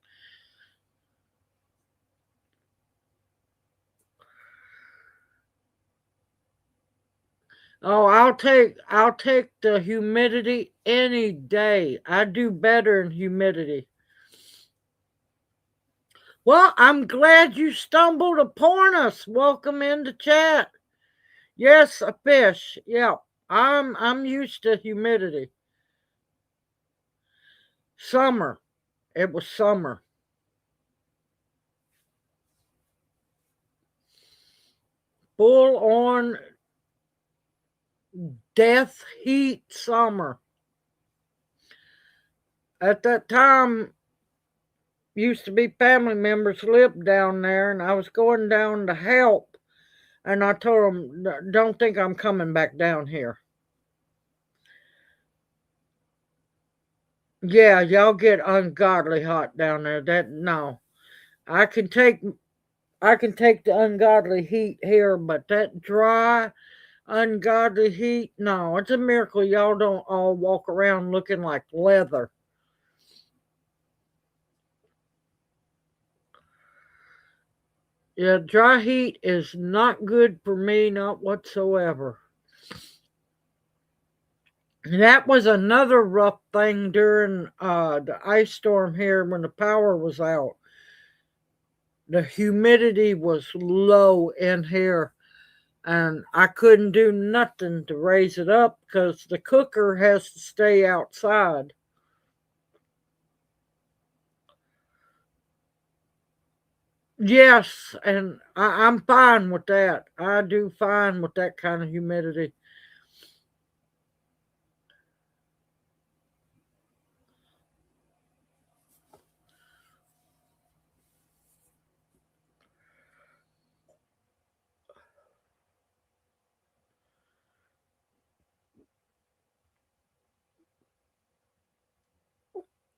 Oh, I'll take the humidity any day. I do better in humidity. Well, I'm glad you stumbled upon us. Welcome into chat. Yes, a fish. Yeah, I'm used to humidity. Summer. It was summer. Full on death heat summer. At that time, used to be family members lived down there, and I was going down to help. And I told them, don't think I'm coming back down here. Yeah, y'all get ungodly hot down there. That no. I can take I can take the ungodly heat here, but that dry, ungodly heat, no, it's a miracle y'all don't all walk around looking like leather. Yeah, dry heat is not good for me, not whatsoever. That was another rough thing during the ice storm here when the power was out. The humidity was low in here, and I couldn't do nothing to raise it up because the cooker has to stay outside. Yes, and I'm fine with that. I do fine with that kind of humidity.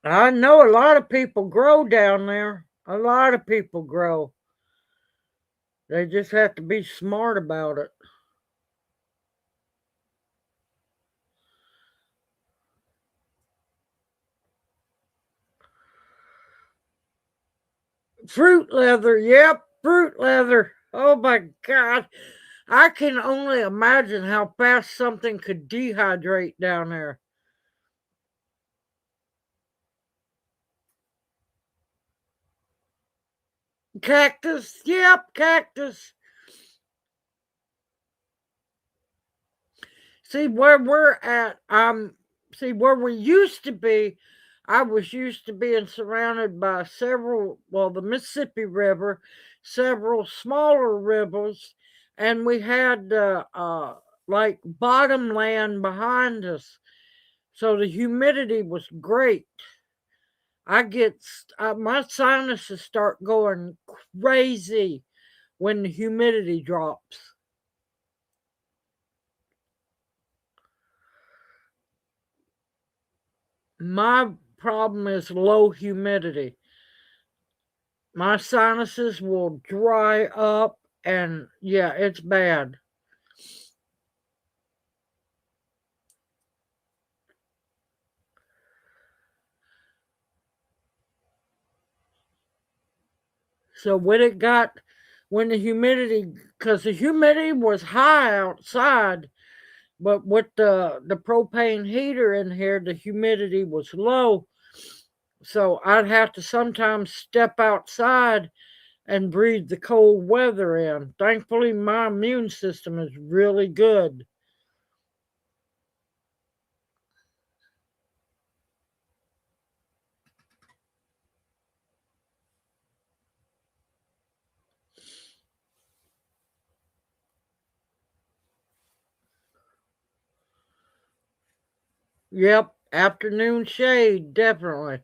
I know a lot of people grow down there. A lot of people grow. They just have to be smart about it. Fruit leather, yep, fruit leather. Oh my God. I can only imagine how fast something could dehydrate down there. Cactus, yep, cactus. See where we're at, see where we used to be. I was used to being surrounded by several, well, the Mississippi River, several smaller rivers, and we had like bottom land behind us. So the humidity was great. My sinuses start going crazy when the humidity drops. My problem is low humidity. My sinuses will dry up, and yeah, it's bad. So when the humidity, because the humidity was high outside, But with the propane heater in here, the humidity was low. So I'd have to sometimes step outside and breathe the cold weather in. Thankfully, my immune system is really good. Yep, afternoon shade, definitely.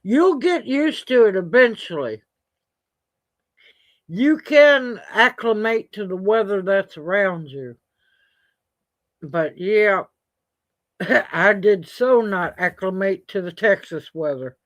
You'll get used to it eventually. You can acclimate to the weather that's around you. But yeah, I did so not acclimate to the Texas weather.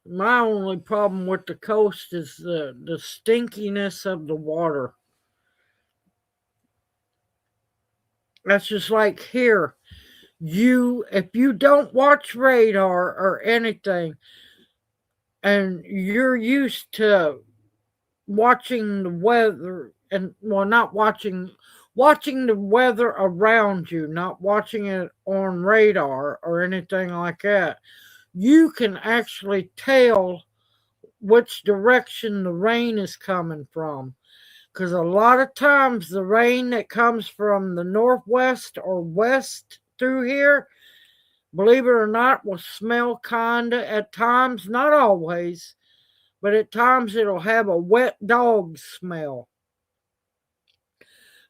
My only problem with the coast is the stinkiness of the water. That's just like here. If you don't watch radar or anything, and you're used to watching the weather, and well, not watching the weather around you, not watching it on radar or anything like that, you can actually tell which direction the rain is coming from. Because a lot of times the rain that comes from the northwest or west through here, believe it or not, will smell kinda at times, not always, but at times it'll have a wet dog smell.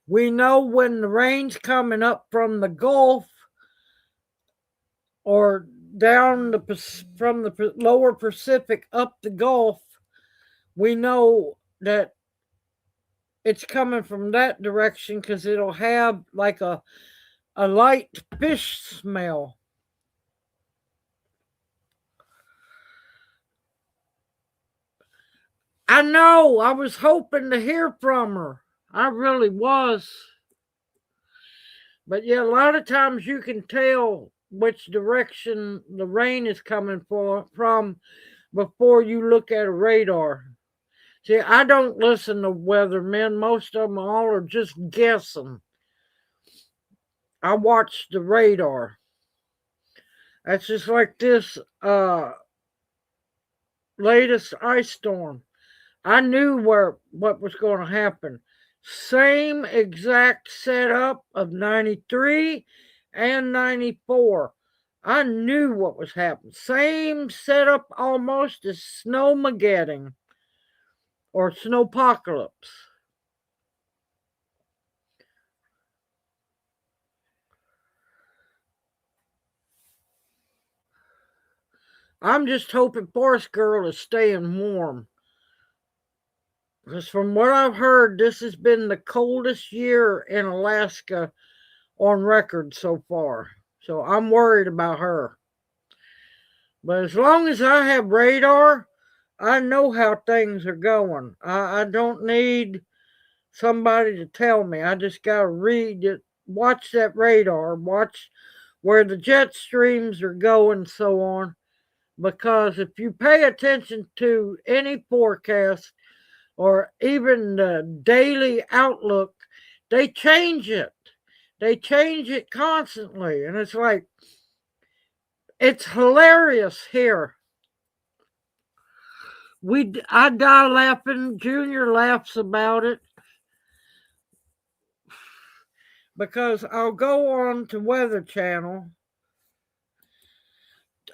We know when the rain's coming up from the Gulf or down from the lower Pacific up the Gulf, we know that it's coming from that direction because it'll have like a light fish smell. I know, I was hoping to hear from her. I really was. But yeah, a lot of times you can tell which direction the rain is coming from before you look at a radar. See, I don't listen to weathermen. Most of them all are just guessing. I watch the radar. That's just like this latest ice storm. I knew what was going to happen. Same exact setup of 93 and 94. I knew what was happening. Same setup almost as Snowmageddon or Snowpocalypse. I'm just hoping Forest Girl is staying warm. Because from what I've heard, this has been the coldest year in Alaska on record so far. So I'm worried about her. But as long as I have radar, I know how things are going. I don't need somebody to tell me. I just got to read it, watch that radar, watch where the jet streams are going, so on. Because if you pay attention to any forecast or even the daily outlook, they change it. They change it constantly. And it's like, it's hilarious here. I die laughing. Junior laughs about it because I'll go on to Weather Channel.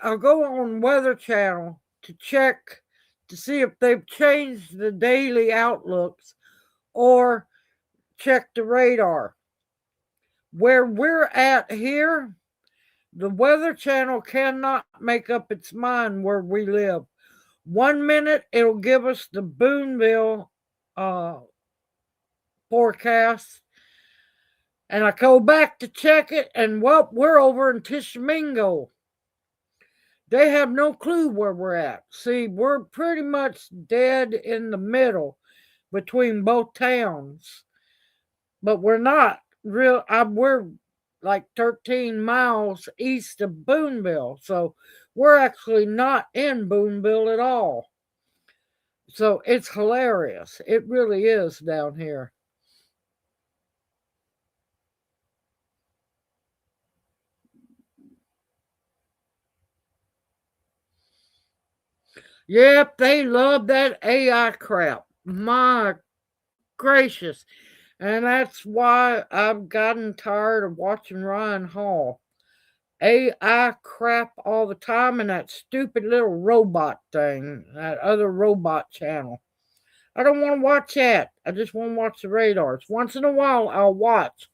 I'll go on Weather Channel to check to see if they've changed the daily outlooks or check the radar. Where we're at here, the Weather Channel cannot make up its mind where we live. 1 minute it'll give us the Booneville forecast, And I go back to check it, and well, we're over in Tishomingo. They have no clue where we're at. See, we're pretty much dead in the middle between both towns, but we're not real. We're like 13 miles east of Booneville, so we're actually not in Booneville at all. So it's hilarious. It really is down here. Yep, they love that AI crap. My gracious. And that's why I've gotten tired of watching Ryan Hall. AI crap all the time, and that stupid little robot thing, that other robot channel. I don't want to watch that. I just want to watch the radars. Once in a while, I'll watch.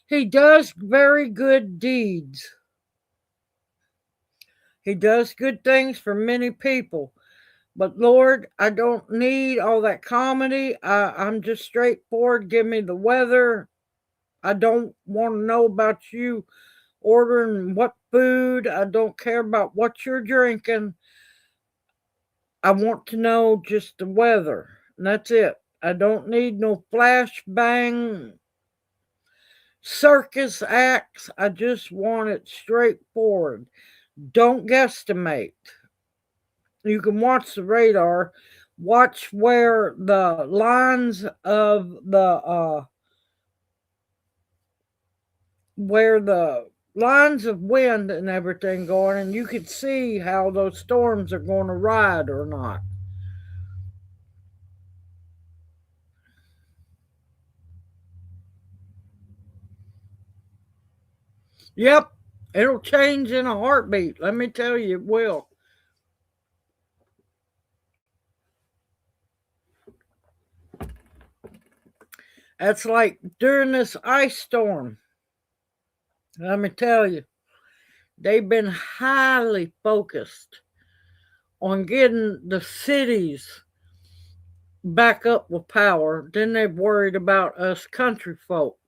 He does very good deeds. He does good things for many people. But Lord, I don't need all that comedy. I'm just straightforward. Give me the weather. I don't want to know about you ordering what food. I don't care about what you're drinking. I want to know just the weather. And that's it. I don't need no flashbang circus acts. I just want it straightforward. Don't guesstimate. You can watch the radar, watch where the lines of the lines of wind and everything going, and you can see how those storms are going to ride or not. Yep, it'll change in a heartbeat. Let me tell you, it will. That's like during this ice storm. Let me tell you, they've been highly focused on getting the cities back up with power. Then they've worried about us country folk.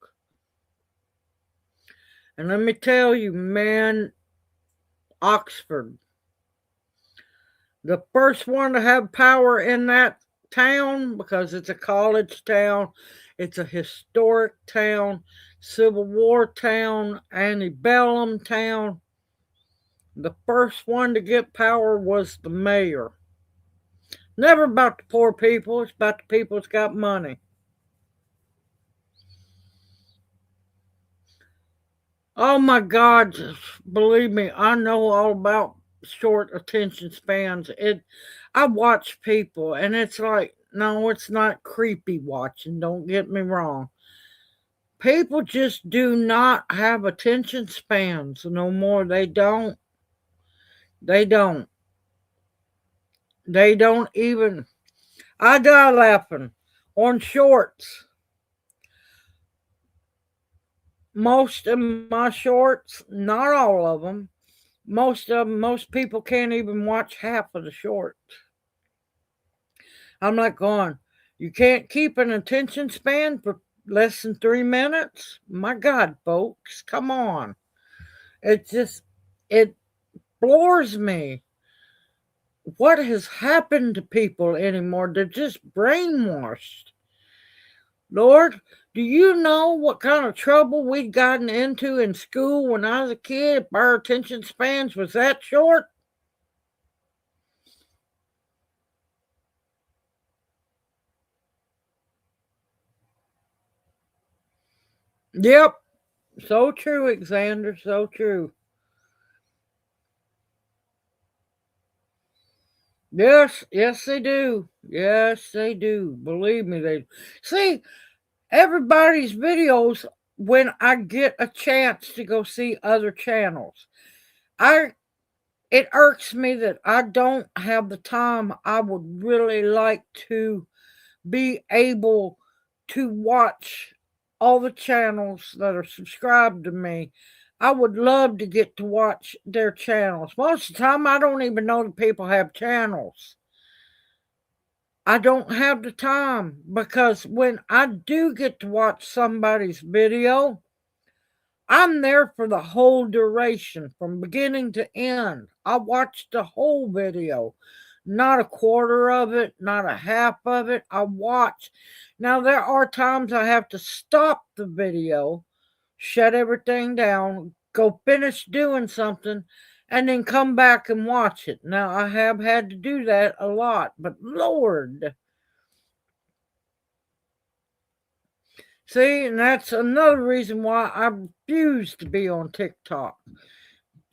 And let me tell you, man, Oxford, the first one to have power in that town, because it's a college town, it's a historic town, Civil War town, antebellum town. The first one to get power was the mayor. Never about the poor people, it's about the people that's got money. Oh my God, believe me, I know all about short attention spans. I watch people and it's like, no, it's not creepy watching, don't get me wrong. People just do not have attention spans no more. They don't. They don't. They don't even. I die laughing on shorts. Most of my shorts, not all of them, most people can't even watch half of the shorts. I'm like going, you can't keep an attention span for less than 3 minutes? My God, folks, come on. It just, it floors me. What has happened to people anymore? They're just brainwashed. Lord, do you know what kind of trouble we'd gotten into in school when I was a kid if our attention spans was that short? Yep. So true, Xander. So true. Yes, yes, they do. Yes, they do. Believe me, they see everybody's videos when I get a chance to go see other channels. I it irks me that I don't have the time. I would really like to be able to watch all the channels that are subscribed to me. I would love to get to watch their channels. Most of the time, I don't even know that people have channels. I don't have the time because when I do get to watch somebody's video, I'm there for the whole duration, from beginning to end. I watch the whole video, not a quarter of it, not a half of it. I watch. Now, there are times I have to stop the video, shut everything down, go finish doing something, and then come back and watch it. Now, I have had to do that a lot, but Lord. See, and that's another reason why I refuse to be on TikTok.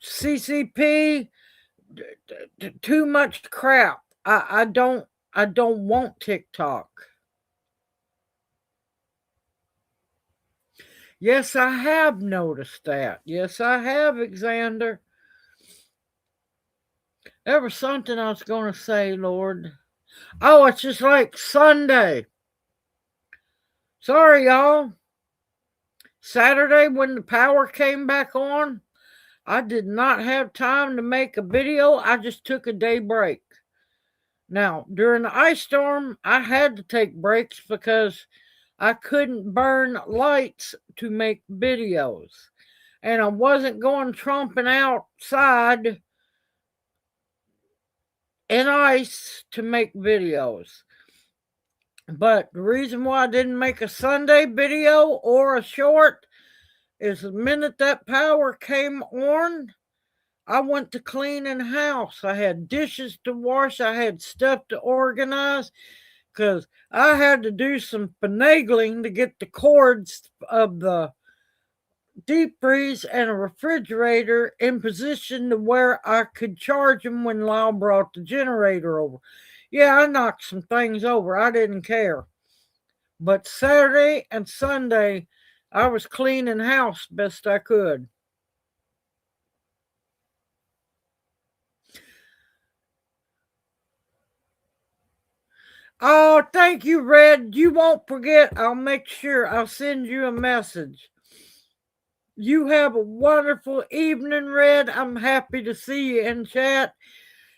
CCP, too much crap. I don't want TikTok. Yes, I have noticed that. Yes, I have, Xander. There was something I was going to say, Lord. Oh, it's just like Sunday. Sorry, y'all. Saturday, when the power came back on, I did not have time to make a video. I just took a day break. Now, during the ice storm, I had to take breaks because I couldn't burn lights to make videos. And I wasn't going tromping outside in ice to make videos. But the reason why I didn't make a Sunday video or a short is the minute that power came on, I went to cleaning house. I had dishes to wash. I had stuff to organize because I had to do some finagling to get the cords of the deep freeze and a refrigerator in position to where I could charge them when Lyle brought the generator over. Yeah, I knocked some things over. I didn't care. But Saturday and Sunday, I was cleaning house best I could. Oh, thank you, Red. You won't forget. I'll make sure I'll send you a message. You have a wonderful evening, Red. I'm happy to see you in chat.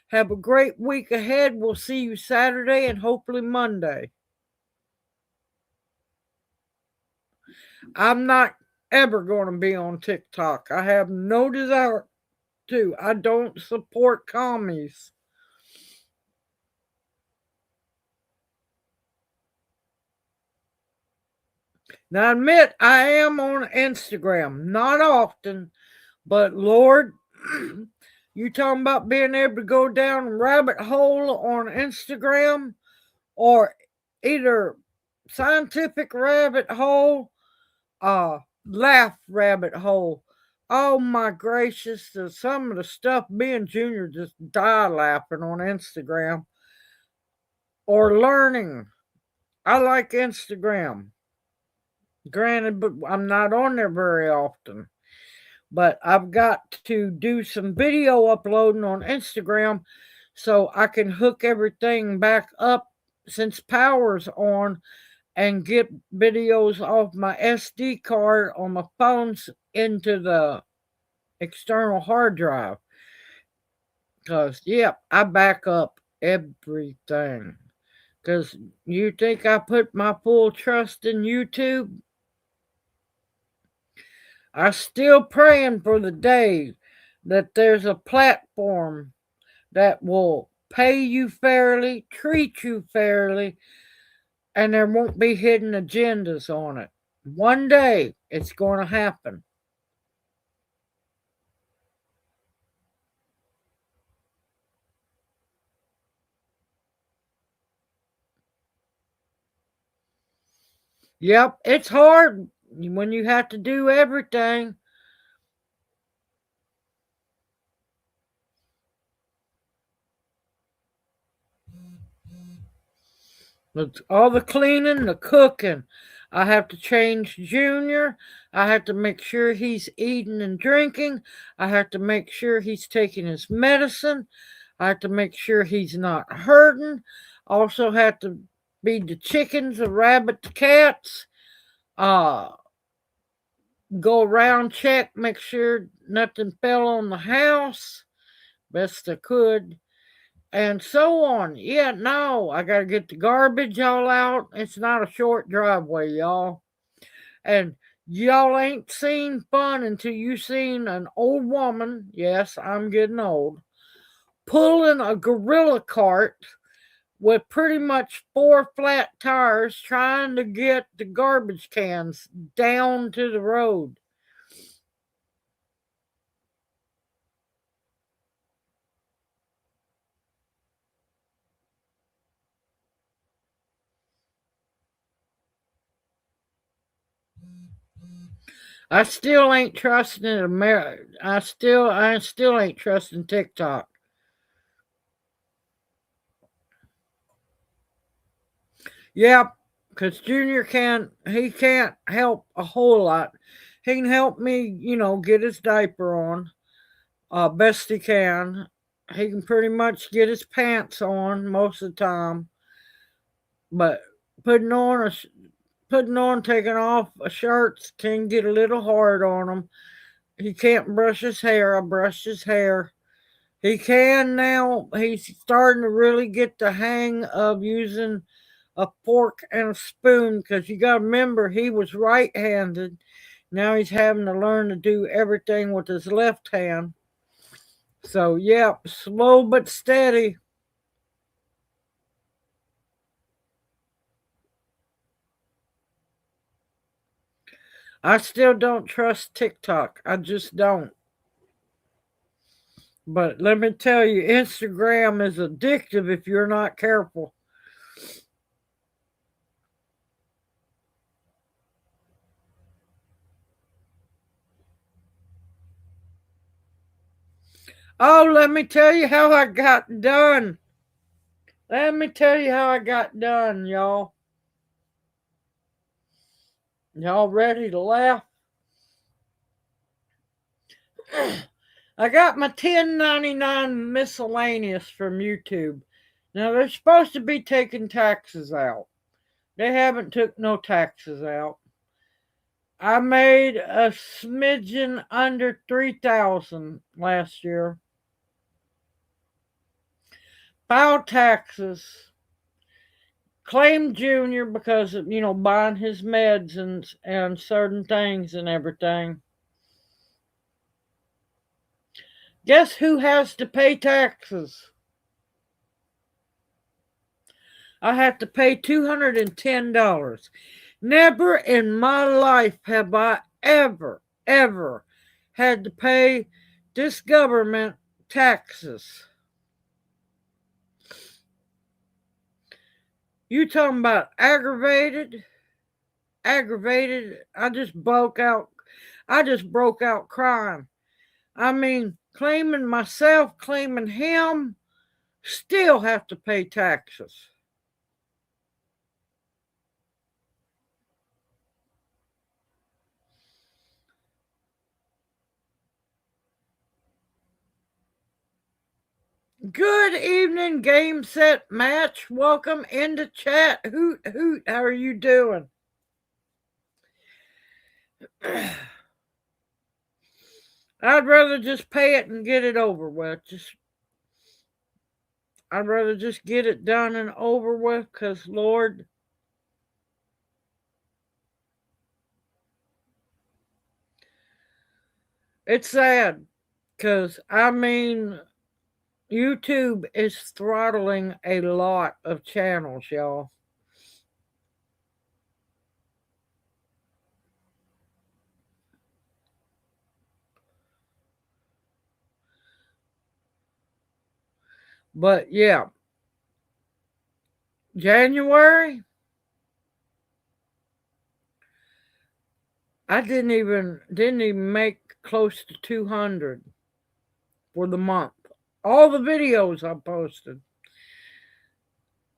Have a great week ahead. We'll see you Saturday and hopefully Monday. I'm not ever going to be on TikTok. I have no desire to. I don't support commies. Now, I admit I am on Instagram. Not often, but Lord, you talking about being able to go down a rabbit hole on Instagram or either scientific rabbit hole, laugh rabbit hole. Oh my gracious, some of the stuff me and Junior just die laughing on Instagram. Or learning. I like Instagram. Granted, but I'm not on there very often. But I've got to do some video uploading on Instagram so I can hook everything back up since power's on and get videos off my SD card on my phones into the external hard drive. Because, yeah, I back up everything. Because you think I put my full trust in YouTube? I'm still praying for the day that there's a platform that will pay you fairly, treat you fairly, and there won't be hidden agendas on it. One day it's going to happen. Yep, it's hard when you have to do everything. It's all the cleaning, the cooking. I have to change Junior. I have to make sure he's eating and drinking. I have to make sure he's taking his medicine. I have to make sure he's not hurting. Also have to feed the chickens, the rabbit, the cats. Go around, check, make sure nothing fell on the house. Best I could. And so on. Yeah, no, I got to get the garbage all out. It's not a short driveway, y'all. And Y'all ain't seen fun until you seen an old woman, yes, I'm getting old, pulling a gorilla cart with pretty much 4 flat tires trying to get the garbage cans down to the road. I still ain't trusting America. I still ain't trusting TikTok. Yep, because Junior can't help a whole lot. He can help me, get his diaper on, best he can. He can pretty much get his pants on most of the time, but putting on taking off a shirt can get a little hard on him. He can't brush his hair. I brushed his hair. He can now. He's starting to really get the hang of using a fork and a spoon because you got to remember he was right handed. Now he's having to learn to do everything with his left hand. So, yeah, slow but steady. I still don't trust TikTok. I just don't. But let me tell you, Instagram is addictive if you're not careful. Oh, let me tell you how I got done. Let me tell you how I got done, y'all. Y'all ready to laugh? I got my $10.99 miscellaneous from YouTube. Now they're supposed to be taking taxes out. They haven't took no taxes out. I made a smidgen under 3,000 last year. Filed taxes. Claimed Junior because of, buying his meds and certain things and everything. Guess who has to pay taxes? I have to pay $210. Never in my life have I ever had to pay this government taxes. You talking about aggravated? Aggravated. I just broke out crying. I mean, claiming myself, claiming him, still have to pay taxes. Good evening, game set match. Welcome into chat. Hoot hoot, how are you doing? I'd rather just pay it and get it over with. I'd rather just get it done and over with, because Lord, it's sad. Because, I mean, YouTube is throttling a lot of channels, y'all. But yeah, January, I didn't even make close to 200 for the month. All the videos I posted.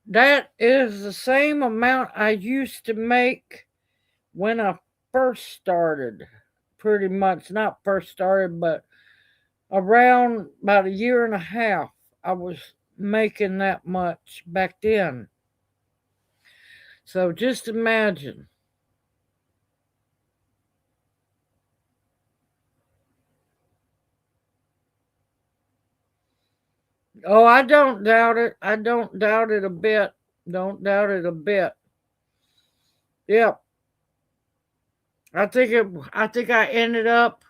That is the same amount I used to make when I first started. Pretty much, not first started, but around about a year and a half, I was making that much back then. So just imagine. Oh, I don't doubt it. I don't doubt it a bit. Don't doubt it a bit. Yep. I think I ended up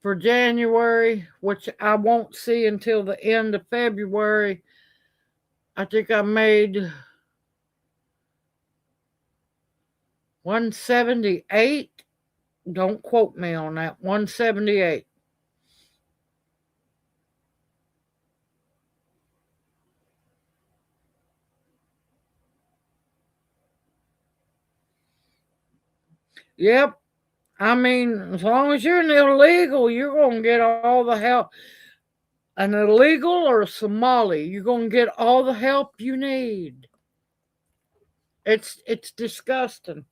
for January, which I won't see until the end of February. I think I made 178. Don't quote me on that. 178. Yep. I mean, as long as you're an illegal, you're going to get all the help. An illegal or a Somali, you're going to get all the help you need. It's disgusting.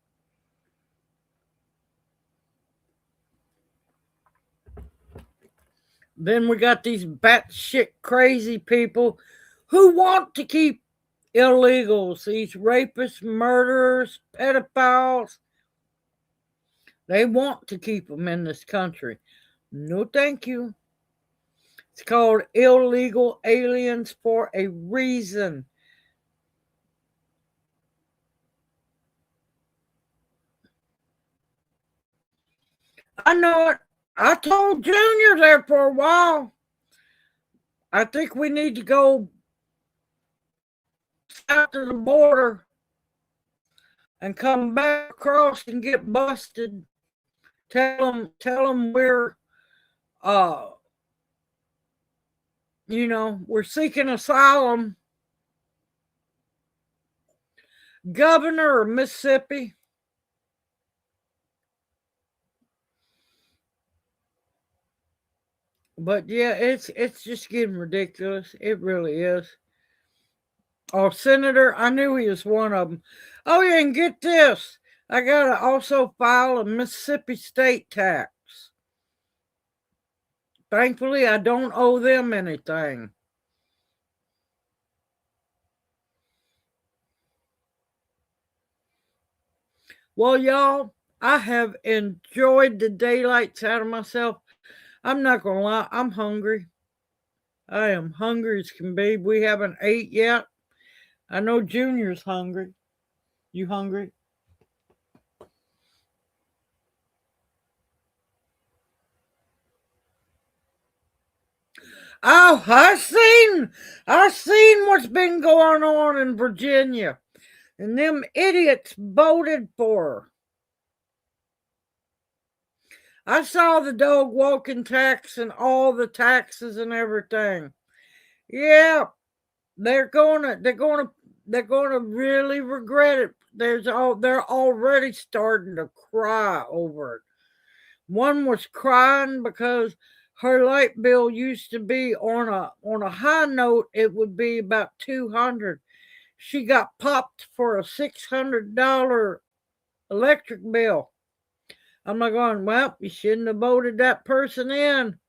Then we got these batshit crazy people who want to keep illegals, these rapists, murderers, pedophiles. They want to keep them in this country. No, thank you. It's called illegal aliens for a reason. I know it. I told Junior there for a while. I think we need to go south of the border and come back across and get busted. Tell them we're, uh, we're seeking asylum. Governor of Mississippi. But yeah, it's just getting ridiculous. It really is. Oh, Senator, I knew he was one of them. Oh yeah, and get this. I gotta also file a Mississippi state tax. Thankfully, I don't owe them anything. Well, y'all, I have enjoyed the daylights out of myself. I'm not gonna lie, I'm hungry. I am hungry as can be. We haven't ate yet. I know Junior's hungry. You hungry? Oh, I seen what's been going on in Virginia. And them idiots voted for her. I saw the dog walking tax and all the taxes and everything. Yeah, they're gonna really regret it. They're already starting to cry over it. One was crying because her light bill used to be on a high note, it would be about 200. She got popped for a $600 electric bill. I'm like going, well, you shouldn't have voted that person in.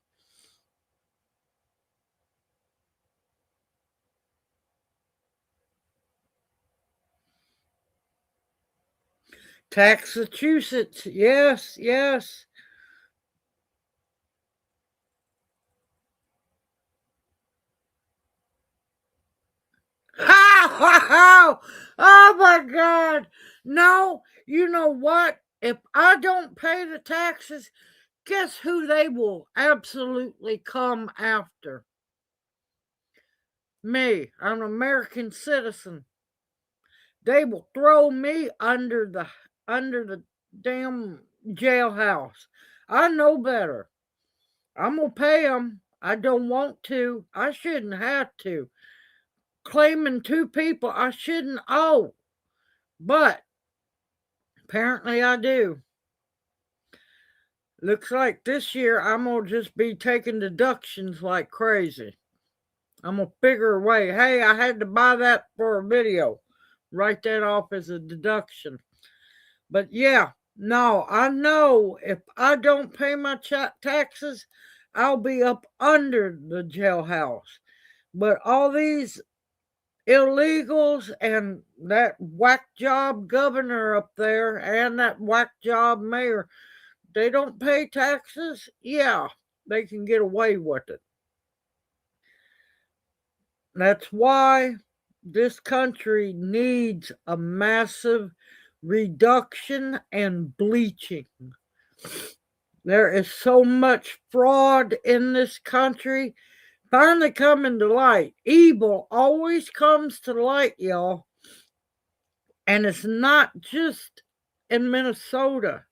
Massachusetts, yes, yes. Oh my God. No, you know what? If I don't pay the taxes, guess who they will absolutely come after? Me. I'm an American citizen. They will throw me under the damn jailhouse. I know better. I'm gonna pay them. I don't want to. I shouldn't have to. Claiming two people I shouldn't owe, but apparently I do. Looks like this year I'm gonna just be taking deductions like crazy. I'm gonna figure a way. Hey, I had to buy that for a video. Write that off as a deduction. But yeah, no, I know if I don't pay my taxes, I'll be up under the jailhouse. But all these illegals and that whack job governor up there and that whack job mayor, they don't pay taxes. Yeah, they can get away with it. That's why this country needs a massive reduction and bleaching. There is so much fraud in this country. Finally coming to light. Evil always comes to light, y'all. And it's not just in Minnesota.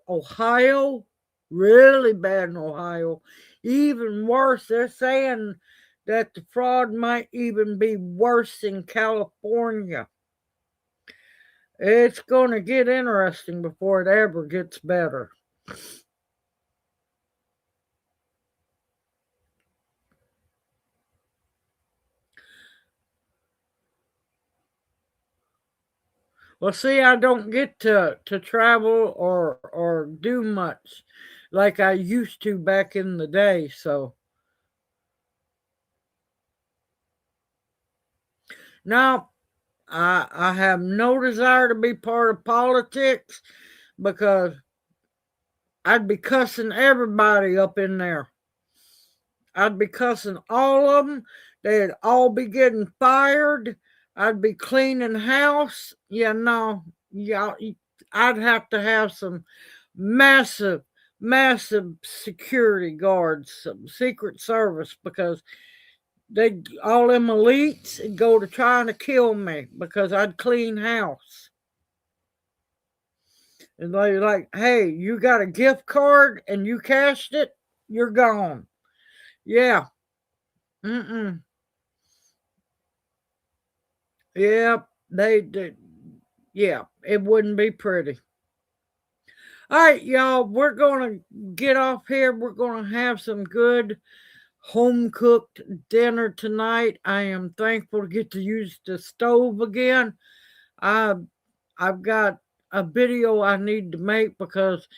Ohio, really bad in Ohio. Even worse, they're saying that the fraud might even be worse in California. It's going to get interesting before it ever gets better. Well, see, I don't get to travel or do much like I used to back in the day, so. Now, I have no desire to be part of politics because I'd be cussing everybody up in there. I'd be cussing all of them. They'd all be getting fired. I'd be cleaning house. Yeah, no, yeah, I'd have to have some massive, massive security guards, some Secret Service, because they all them elites would go to trying to kill me because I'd clean house. And they're like, hey, you got a gift card and you cashed it, you're gone. Yeah. Mm-mm. Yep. They did. Yeah. It wouldn't be pretty. All right, y'all. We're going to get off here. We're going to have some good home cooked dinner tonight. I am thankful to get to use the stove again. I've got a video I need to make because,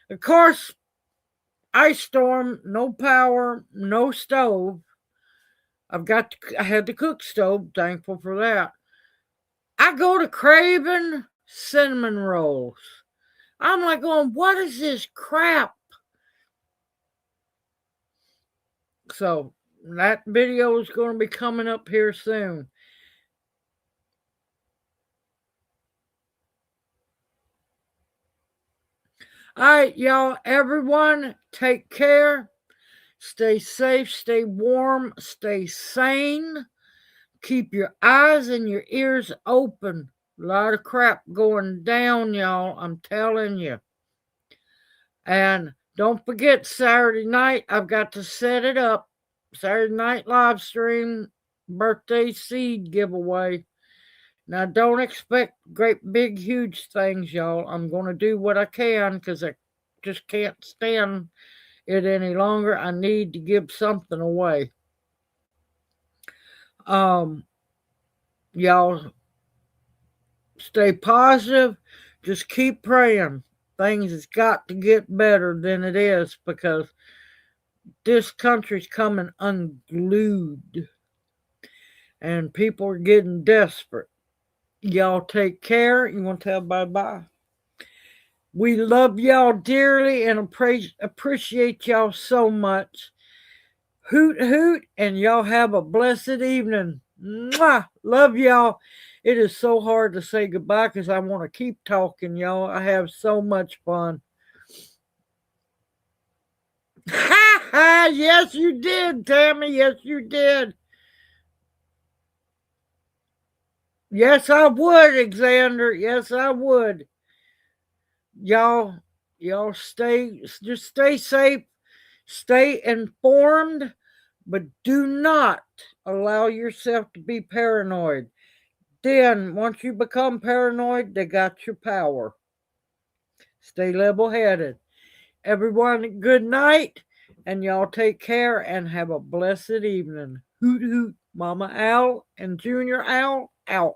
of course, ice storm, no power, no stove. I had the cook stove, thankful for that. I go to craving cinnamon rolls. I'm like going, what is this crap? So that video is going to be coming up here soon. All right, y'all, everyone, take care. Stay safe, stay warm, stay sane. Keep your eyes and your ears open. A lot of crap going down, y'all. I'm telling you. And don't forget, Saturday night, I've got to set it up. Saturday night live stream, birthday seed giveaway. Now, don't expect great, big, huge things, y'all. I'm going to do what I can because I just can't stand it any longer. I need to give something away. Y'all stay positive. Just keep praying. Things has got to get better than it is because this country's coming unglued and people are getting desperate. Y'all take care. You want to tell bye-bye? We love y'all dearly and appreciate y'all so much. Hoot, hoot, and y'all have a blessed evening. Mwah! Love y'all. It is so hard to say goodbye because I want to keep talking, y'all. I have so much fun. Ha ha! Yes, you did, Tammy. Yes, you did. Yes, I would, Alexander. Yes, I would. Y'all just stay safe, stay informed, but do not allow yourself to be paranoid. Then, once you become paranoid, they got your power. Stay level headed. Everyone, good night, and y'all take care and have a blessed evening. Hoot hoot, Mama Owl and Junior Owl out.